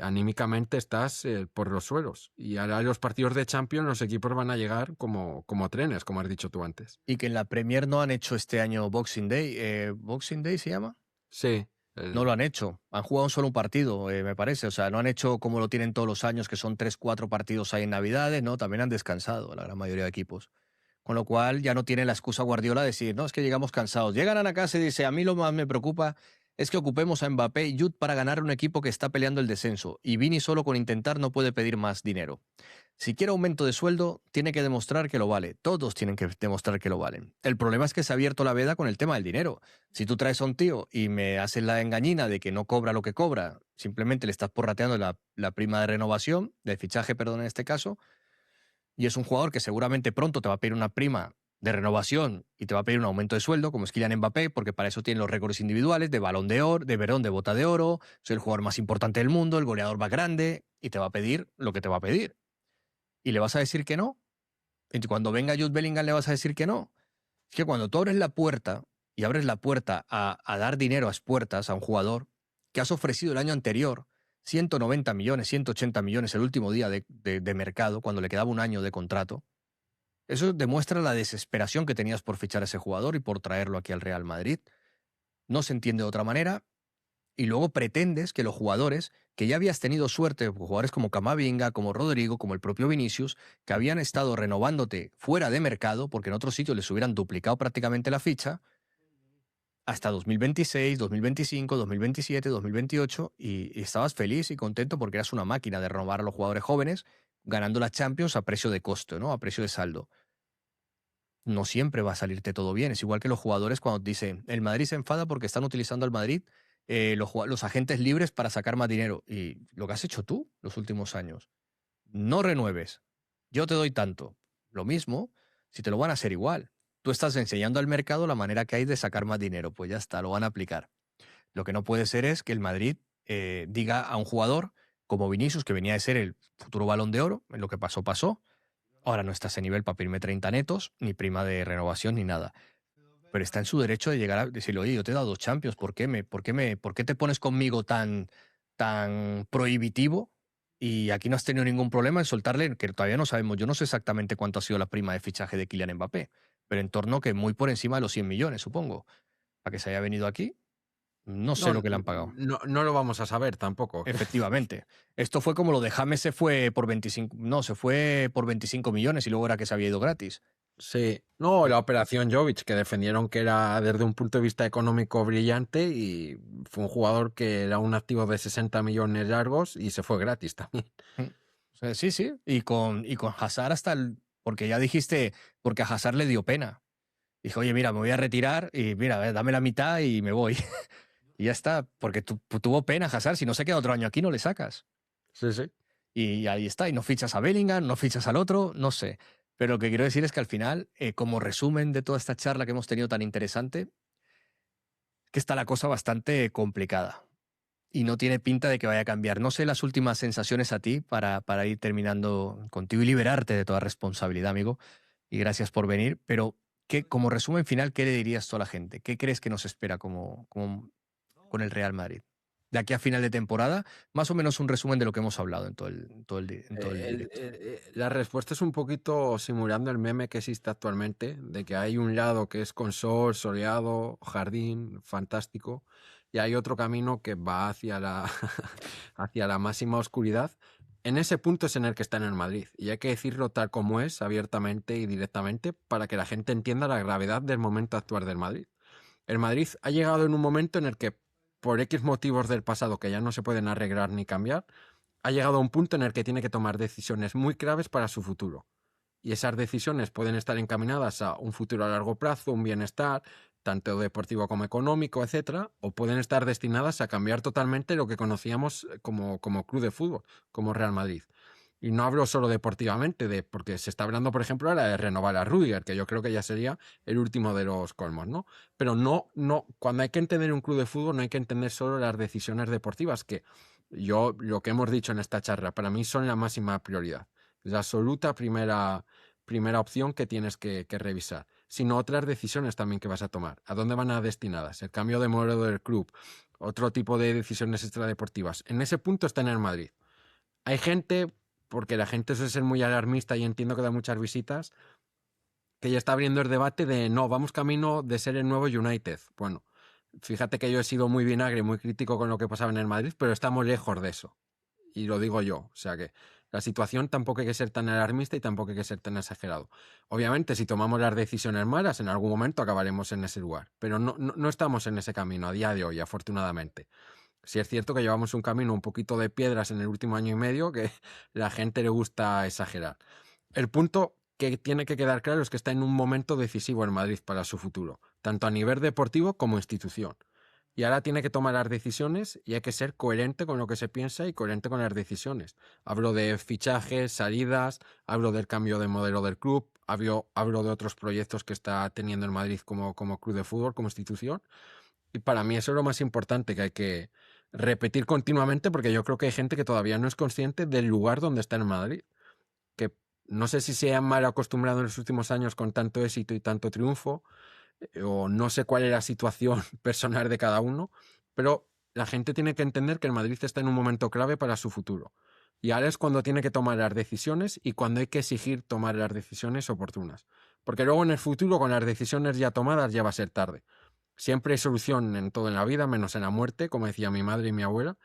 anímicamente estás por los suelos. Y ahora los partidos de Champions los equipos van a llegar como trenes, como has dicho tú antes. Y que en la Premier no han hecho este año Boxing Day. ¿Boxing Day se llama? Sí. No lo han hecho. Han jugado solo un partido, me parece. O sea, no han hecho como lo tienen todos los años, que son 3, 4 partidos ahí en Navidades. No, también han descansado la gran mayoría de equipos. Con lo cual ya no tiene la excusa Guardiola de decir, no, es que llegamos cansados. Llegan a la casa y dice, a mí lo más me preocupa es que ocupemos a Mbappé y Jude para ganar un equipo que está peleando el descenso. Y Vini solo con intentar no puede pedir más dinero. Si quiere aumento de sueldo, tiene que demostrar que lo vale. Todos tienen que demostrar que lo valen. El problema es que se ha abierto la veda con el tema del dinero. Si tú traes a un tío y me haces la engañina de que no cobra lo que cobra, simplemente le estás porrateando la prima de renovación, del fichaje, perdón, en este caso, y es un jugador que seguramente pronto te va a pedir una prima de renovación y te va a pedir un aumento de sueldo, como es Kylian Mbappé, porque para eso tiene los récords individuales de Balón de Oro, de Bota de Oro, es el jugador más importante del mundo, el goleador más grande, y te va a pedir lo que te va a pedir. ¿Y le vas a decir que no? Y cuando venga Jude Bellingham le vas a decir que no. Es que cuando tú abres la puerta y abres la puerta a dar dinero a expuertas a un jugador que has ofrecido el año anterior 190 millones, 180 millones el último día de mercado, cuando le quedaba un año de contrato, eso demuestra la desesperación que tenías por fichar a ese jugador y por traerlo aquí al Real Madrid. No se entiende de otra manera. Y luego pretendes que los jugadores, que ya habías tenido suerte, jugadores como Camavinga, como Rodrigo, como el propio Vinicius, que habían estado renovándote fuera de mercado, porque en otros sitios les hubieran duplicado prácticamente la ficha, hasta 2026, 2025, 2027, 2028, y estabas feliz y contento porque eras una máquina de renovar a los jugadores jóvenes, ganando la Champions a precio de costo, ¿no? A precio de saldo. No siempre va a salirte todo bien. Es igual que los jugadores cuando dicen, el Madrid se enfada porque están utilizando al Madrid los agentes libres para sacar más dinero. Y lo que has hecho tú los últimos años. No renueves. Yo te doy tanto. Lo mismo, si te lo van a hacer igual. Tú estás enseñando al mercado la manera que hay de sacar más dinero. Pues ya está, lo van a aplicar. Lo que no puede ser es que el Madrid diga a un jugador como Vinicius, que venía de ser el futuro Balón de Oro, en lo que pasó, pasó. Ahora no estás a nivel para pedirme 30 netos, ni prima de renovación, ni nada. pero está en su derecho de llegar a decirle, oye, yo te he dado 2 Champions, por qué te pones conmigo tan prohibitivo? Y aquí no has tenido ningún problema en soltarle, que todavía no sabemos, yo no sé exactamente cuánto ha sido la prima de fichaje de Kylian Mbappé, pero en torno que muy por encima de los 100 millones, supongo. Para que se haya venido aquí, no sé No, lo que le han pagado. no lo vamos a saber tampoco. Efectivamente. Esto fue como lo de James se fue por 25, no, se fue por 25 millones y luego era que se había ido gratis. Sí, no, la operación Jovic, que defendieron que era desde un punto de vista económico brillante y fue un jugador que era un activo de 60 millones largos y se fue gratis también. Mm. O sea, sí, sí. Y con Hazard hasta el. Porque ya dijiste, porque a Hazard le dio pena. Dijo, oye, mira, me voy a retirar y mira, dame la mitad y me voy. Y ya está, porque tuvo pena Hazard. Si no se queda otro año aquí, no le sacas. Sí, sí. Y ahí está. Y no fichas a Bellingham, no fichas al otro, no sé. Pero lo que quiero decir es que al final, como resumen de toda esta charla que hemos tenido tan interesante, que está la cosa bastante complicada. Y no tiene pinta de que vaya a cambiar. No sé las últimas sensaciones a ti para ir terminando contigo y liberarte de toda responsabilidad, amigo. Y gracias por venir. Pero, como resumen final, ¿qué le dirías tú a la gente? ¿Qué crees que nos espera con el Real Madrid? De aquí a final de temporada, más o menos un resumen de lo que hemos hablado en todo el directo. La respuesta es un poquito simulando el meme que existe actualmente, de que hay un lado que es con sol, soleado, jardín, fantástico, y hay otro camino que va hacia hacia la máxima oscuridad. En ese punto es en el que está en el Madrid, y hay que decirlo tal como es, abiertamente y directamente, para que la gente entienda la gravedad del momento actual del Madrid. El Madrid ha llegado en un momento en el que, por X motivos del pasado que ya no se pueden arreglar ni cambiar, ha llegado a un punto en el que tiene que tomar decisiones muy claves para su futuro. Y esas decisiones pueden estar encaminadas a un futuro a largo plazo, un bienestar, tanto deportivo como económico, etcétera, o pueden estar destinadas a cambiar totalmente lo que conocíamos como club de fútbol, como Real Madrid. Y no hablo solo deportivamente, porque se está hablando, por ejemplo, ahora de renovar a Rudiger, que yo creo que ya sería el último de los colmos, ¿no? Pero cuando hay que entender un club de fútbol, no hay que entender solo las decisiones deportivas, que lo que hemos dicho en esta charla, para mí son la máxima prioridad. Es la absoluta primera opción que tienes que revisar, sino otras decisiones también que vas a tomar. ¿A dónde van a destinadas? El cambio de modelo del club, otro tipo de decisiones extradeportivas. En ese punto está en el Madrid. Hay gente, porque la gente suele ser muy alarmista y entiendo que da muchas visitas, que ya está abriendo el debate de no, vamos camino de ser el nuevo United. Bueno, fíjate que yo he sido muy vinagre, muy crítico con lo que pasaba en el Madrid, pero estamos lejos de eso. Y lo digo yo. O sea que la situación tampoco hay que ser tan alarmista y tampoco hay que ser tan exagerado. Obviamente, si tomamos las decisiones malas, en algún momento acabaremos en ese lugar. Pero no estamos en ese camino a día de hoy, afortunadamente. Sí es cierto que llevamos un camino un poquito de piedras en el último año y medio que la gente le gusta exagerar. El punto que tiene que quedar claro es que está en un momento decisivo en Madrid para su futuro, tanto a nivel deportivo como institución. Y ahora tiene que tomar las decisiones y hay que ser coherente con lo que se piensa y coherente con las decisiones. Hablo de fichajes, salidas, hablo del cambio de modelo del club, hablo de otros proyectos que está teniendo el Madrid como club de fútbol, como institución. Y para mí eso es lo más importante que hay que repetir continuamente, porque yo creo que hay gente que todavía no es consciente del lugar donde está el Madrid, que no sé si se han mal acostumbrado en los últimos años con tanto éxito y tanto triunfo, o no sé cuál es la situación personal de cada uno, pero la gente tiene que entender que el Madrid está en un momento clave para su futuro. Y ahora es cuando tiene que tomar las decisiones y cuando hay que exigir tomar las decisiones oportunas. Porque luego en el futuro, con las decisiones ya tomadas, ya va a ser tarde. Siempre hay solución en todo en la vida, menos en la muerte, como decía mi madre y mi abuela,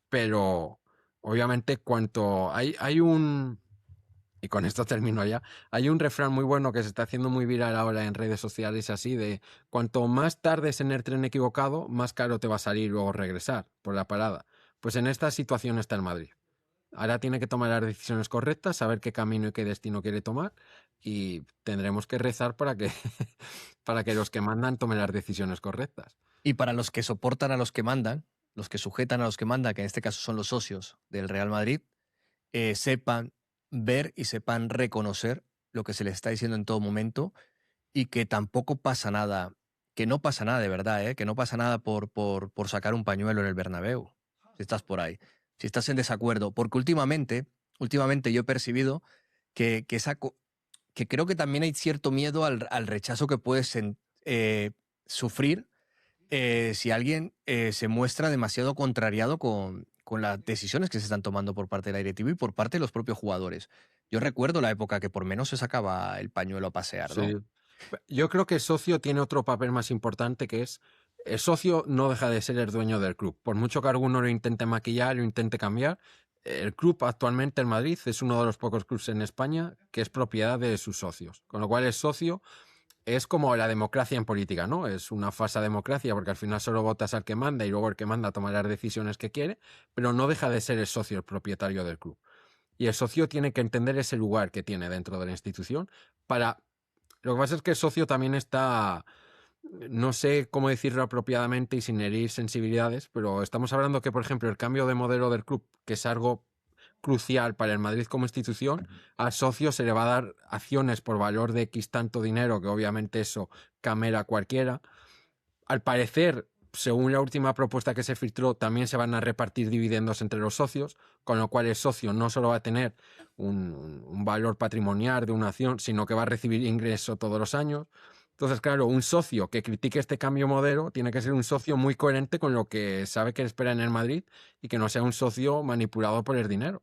pero obviamente cuanto hay un, y con esto termino ya, hay un refrán muy bueno que se está haciendo muy viral ahora en redes sociales así de cuanto más tardes en el tren equivocado, más caro te va a salir luego regresar por la parada. Pues en esta situación está el Madrid. Ahora tiene que tomar las decisiones correctas, saber qué camino y qué destino quiere tomar y tendremos que rezar para que, para que los que mandan tomen las decisiones correctas. Y para los que soportan a los que mandan, los que sujetan a los que mandan, que en este caso son los socios del Real Madrid, sepan ver y sepan reconocer lo que se les está diciendo en todo momento y que tampoco pasa nada, que no pasa nada de verdad, que no pasa nada por sacar un pañuelo en el Bernabéu, si estás por ahí, si estás en desacuerdo, porque últimamente yo he percibido que creo que también hay cierto miedo al rechazo que puedes sufrir si alguien se muestra demasiado contrariado con las decisiones que se están tomando por parte de la directiva y por parte de los propios jugadores. Yo recuerdo la época que por menos se sacaba el pañuelo a pasear, Sí. ¿no? Yo creo que el socio tiene otro papel más importante que es, el socio no deja de ser el dueño del club. Por mucho que alguno lo intente maquillar o intente cambiar, el club actualmente en Madrid es uno de los pocos clubes en España que es propiedad de sus socios. Con lo cual el socio es como la democracia en política, ¿no? Es una falsa democracia porque al final solo votas al que manda y luego el que manda toma las decisiones que quiere, pero no deja de ser el socio el propietario del club. Y el socio tiene que entender ese lugar que tiene dentro de la institución para... Lo que pasa es que el socio también está, no sé cómo decirlo apropiadamente y sin herir sensibilidades, pero estamos hablando que, por ejemplo, el cambio de modelo del club, que es algo crucial para el Madrid como institución, al socio se le va a dar acciones por valor de X tanto dinero, que obviamente eso camera cualquiera. Al parecer, según la última propuesta que se filtró, también se van a repartir dividendos entre los socios, con lo cual el socio no solo va a tener un valor patrimonial de una acción, sino que va a recibir ingreso todos los años. Entonces, claro, un socio que critique este cambio modelo tiene que ser un socio muy coherente con lo que sabe que espera en el Madrid y que no sea un socio manipulado por el dinero.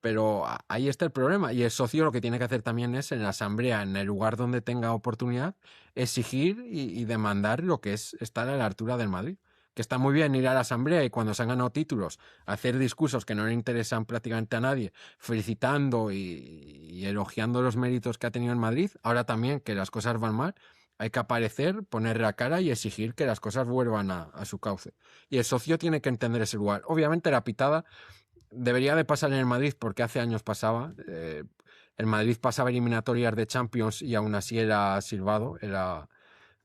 Pero ahí está el problema. Y el socio lo que tiene que hacer también es, en la asamblea, en el lugar donde tenga oportunidad, exigir y demandar lo que es estar a la altura del Madrid. Que está muy bien ir a la asamblea y cuando se han ganado títulos, hacer discursos que no le interesan prácticamente a nadie, felicitando y elogiando los méritos que ha tenido en Madrid. Ahora también, que las cosas van mal, hay que aparecer, poner la cara y exigir que las cosas vuelvan a su cauce. Y el socio tiene que entender ese lugar. Obviamente la pitada debería de pasar en el Madrid porque hace años pasaba. El Madrid pasaba eliminatorias de Champions y aún así era silbado, era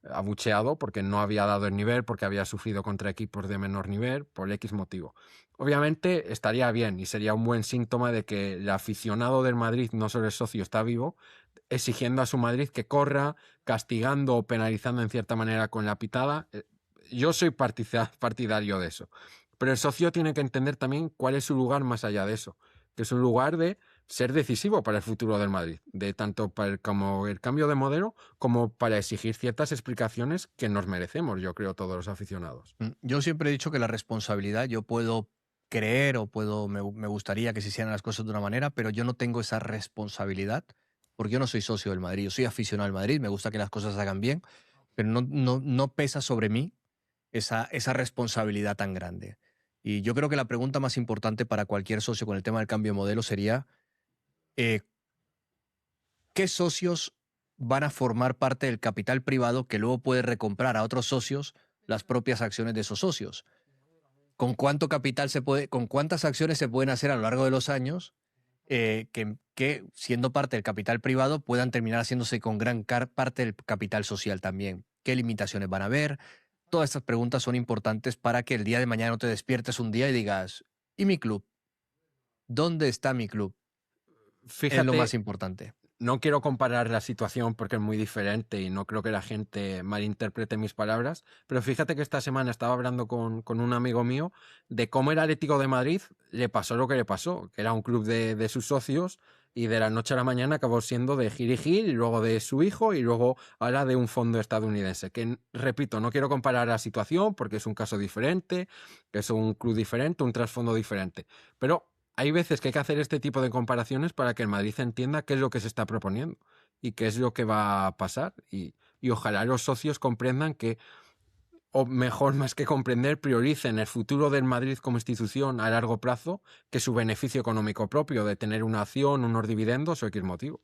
abucheado porque no había dado el nivel, porque había sufrido contra equipos de menor nivel, por X motivo. Obviamente estaría bien y sería un buen síntoma de que el aficionado del Madrid, no solo el socio, está vivo, exigiendo a su Madrid que corra, castigando o penalizando en cierta manera con la pitada. Yo soy partidario de eso. Pero el socio tiene que entender también cuál es su lugar más allá de eso, que es un lugar de ser decisivo para el futuro del Madrid, de tanto para como el cambio de modelo como para exigir ciertas explicaciones que nos merecemos, yo creo, todos los aficionados. Yo siempre he dicho que la responsabilidad, yo puedo creer o me gustaría que se hicieran las cosas de una manera, pero yo no tengo esa responsabilidad porque yo no soy socio del Madrid, yo soy aficionado al Madrid, me gusta que las cosas se hagan bien, pero no pesa sobre mí esa responsabilidad tan grande. Y yo creo que la pregunta más importante para cualquier socio con el tema del cambio de modelo sería, eh, ¿qué socios van a formar parte del capital privado que luego puede recomprar a otros socios las propias acciones de esos socios? ¿Con cuánto capital con cuántas acciones se pueden hacer a lo largo de los años que siendo parte del capital privado puedan terminar haciéndose con parte del capital social también? ¿Qué limitaciones van a haber? Todas estas preguntas son importantes para que el día de mañana no te despiertes un día y digas, ¿y mi club? ¿Dónde está mi club? Es lo más Fíjate, importante. no quiero comparar la situación porque es muy diferente y no creo que la gente malinterprete mis palabras, pero fíjate que esta semana estaba hablando con un amigo mío de cómo el Atlético de Madrid le pasó lo que le pasó, que era un club de sus socios y de la noche a la mañana acabó siendo de Gil y luego de su hijo y luego ahora de un fondo estadounidense. Que, repito, no quiero comparar la situación porque es un caso diferente, que es un club diferente, un trasfondo diferente, pero hay veces que hay que hacer este tipo de comparaciones para que el Madrid entienda qué es lo que se está proponiendo y qué es lo que va a pasar. Y ojalá los socios comprendan que, o mejor, más que comprender, prioricen el futuro del Madrid como institución a largo plazo que su beneficio económico propio de tener una acción, unos dividendos o X motivo.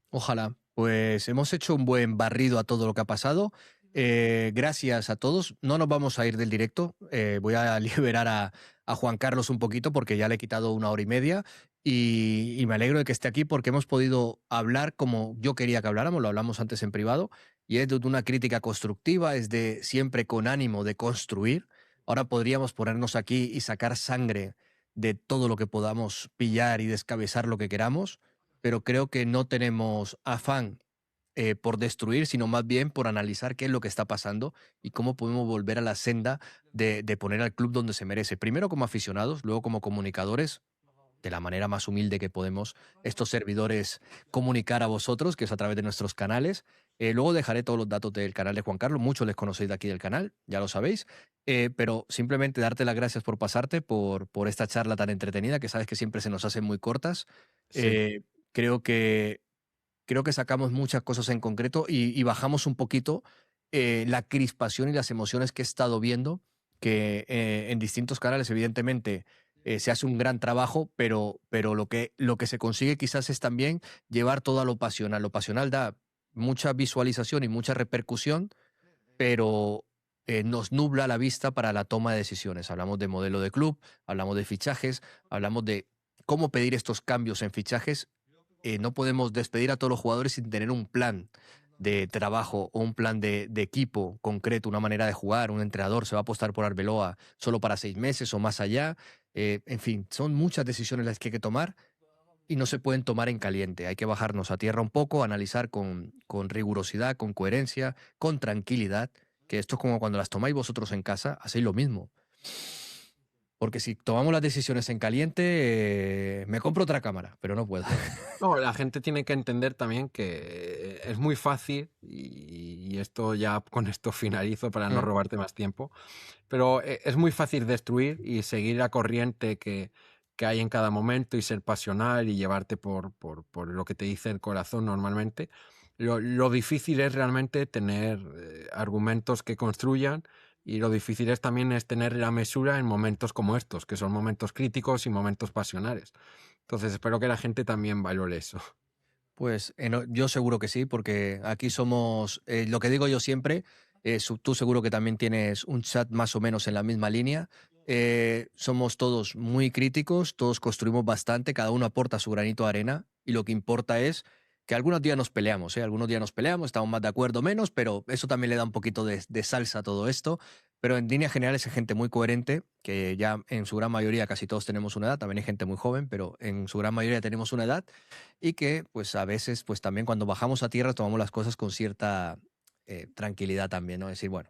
Ojalá. Pues hemos hecho un buen barrido a todo lo que ha pasado. Gracias a todos. No nos vamos a ir del directo. Voy a liberar a Juan Carlos un poquito porque ya le he quitado 1 hora y media y me alegro de que esté aquí porque hemos podido hablar como yo quería que habláramos, lo hablamos antes en privado, y es de una crítica constructiva, es de siempre con ánimo de construir. Ahora podríamos ponernos aquí y sacar sangre de todo lo que podamos pillar y descabezar lo que queramos, pero creo que no tenemos afán por destruir, sino más bien por analizar qué es lo que está pasando y cómo podemos volver a la senda de poner al club donde se merece. Primero como aficionados, luego como comunicadores, de la manera más humilde que podemos, estos servidores comunicar a vosotros, que es a través de nuestros canales, Luego dejaré todos los datos del canal de Juan Carlos, muchos les conocéis de aquí del canal, ya lo sabéis, pero simplemente darte las gracias por pasarte, por esta charla tan entretenida, que sabes que siempre se nos hacen muy cortas. Sí, Eh, creo que creo que sacamos muchas cosas en concreto y bajamos un poquito la crispación y las emociones que he estado viendo, que en distintos canales, evidentemente, se hace un gran trabajo, pero lo que se consigue quizás es también llevar todo a lo pasional. Lo pasional da mucha visualización y mucha repercusión, pero nos nubla la vista para la toma de decisiones. Hablamos de modelo de club, hablamos de fichajes, hablamos de cómo pedir estos cambios en fichajes. No podemos despedir a todos los jugadores sin tener un plan de trabajo o un plan de equipo concreto, una manera de jugar, un entrenador, se va a apostar por Arbeloa solo para 6 meses o más allá. En fin, son muchas decisiones las que hay que tomar y no se pueden tomar en caliente. Hay que bajarnos a tierra un poco, analizar con rigurosidad, con coherencia, con tranquilidad, que esto es como cuando las tomáis vosotros en casa, hacéis lo mismo. Porque si tomamos las decisiones en caliente, me compro otra cámara, pero no puedo. no, la gente tiene que entender también que es muy fácil, y esto ya con esto finalizo para no Mm. robarte más tiempo, pero es muy fácil destruir y seguir la corriente que hay en cada momento y ser pasional y llevarte por lo que te dice el corazón normalmente. Lo difícil es realmente tener argumentos que construyan, y lo difícil es también es tener la mesura en momentos como estos, que son momentos críticos y momentos pasionales. Entonces espero que la gente también valore eso. Pues yo seguro que sí, porque aquí somos, lo que digo yo siempre, tú seguro que también tienes un chat más o menos en la misma línea. Somos todos muy críticos, todos construimos bastante, cada uno aporta su granito de arena y lo que importa es que algunos días nos peleamos, ¿eh? Algunos días nos peleamos, estamos más de acuerdo, menos, pero eso también le da un poquito de salsa a todo esto. Pero en líneas generales es gente muy coherente, que ya en su gran mayoría casi todos tenemos una edad, también hay gente muy joven, pero en su gran mayoría tenemos una edad y que pues a veces pues también cuando bajamos a tierra tomamos las cosas con cierta tranquilidad también, ¿no? Decir, bueno,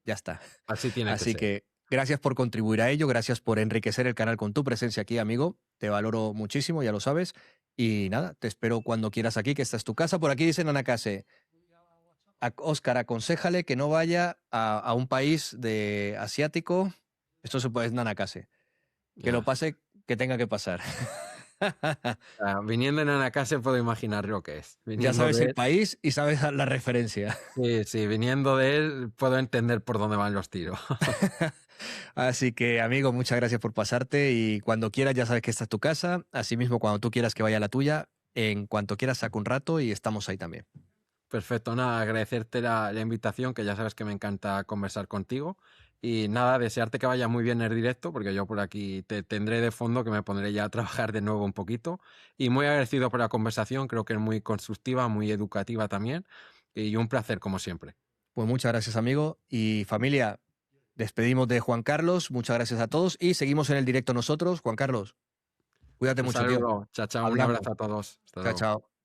ya está. Así tiene que Así ser. que gracias por contribuir a ello, gracias por enriquecer el canal con tu presencia aquí, amigo. Te valoro muchísimo, ya lo sabes. Y nada, te espero cuando quieras aquí, que esta es tu casa. Por aquí dicen Anacase, Óscar, aconséjale que no vaya a un país de asiático. Esto se puede, es Nanacase. Que lo Ya. pase, que tenga que pasar. Viniendo en Anacase puedo imaginar lo que es. Ya Viniendo sabes de el él, país y sabes la referencia. sí, sí, viniendo de él puedo entender por dónde van los tiros. Así que, amigo, muchas gracias por pasarte y cuando quieras ya sabes que esta es tu casa. Asimismo, cuando tú quieras que vaya a la tuya, en cuanto quieras saca un rato y estamos ahí también. Perfecto, nada, agradecerte la invitación, que ya sabes que me encanta conversar contigo. Y nada, desearte que vaya muy bien el directo, porque yo por aquí te tendré de fondo, que me pondré ya a trabajar de nuevo un poquito. Y muy agradecido por la conversación, creo que es muy constructiva, muy educativa también. Y un placer, como siempre. Pues muchas gracias, amigo. Y familia, despedimos de Juan Carlos. Muchas gracias a todos y seguimos en el directo nosotros. Juan Carlos, cuídate Un mucho, tío. saludo, chao, chao, un Hablamos. abrazo a todos. Hasta Chao, luego. chao.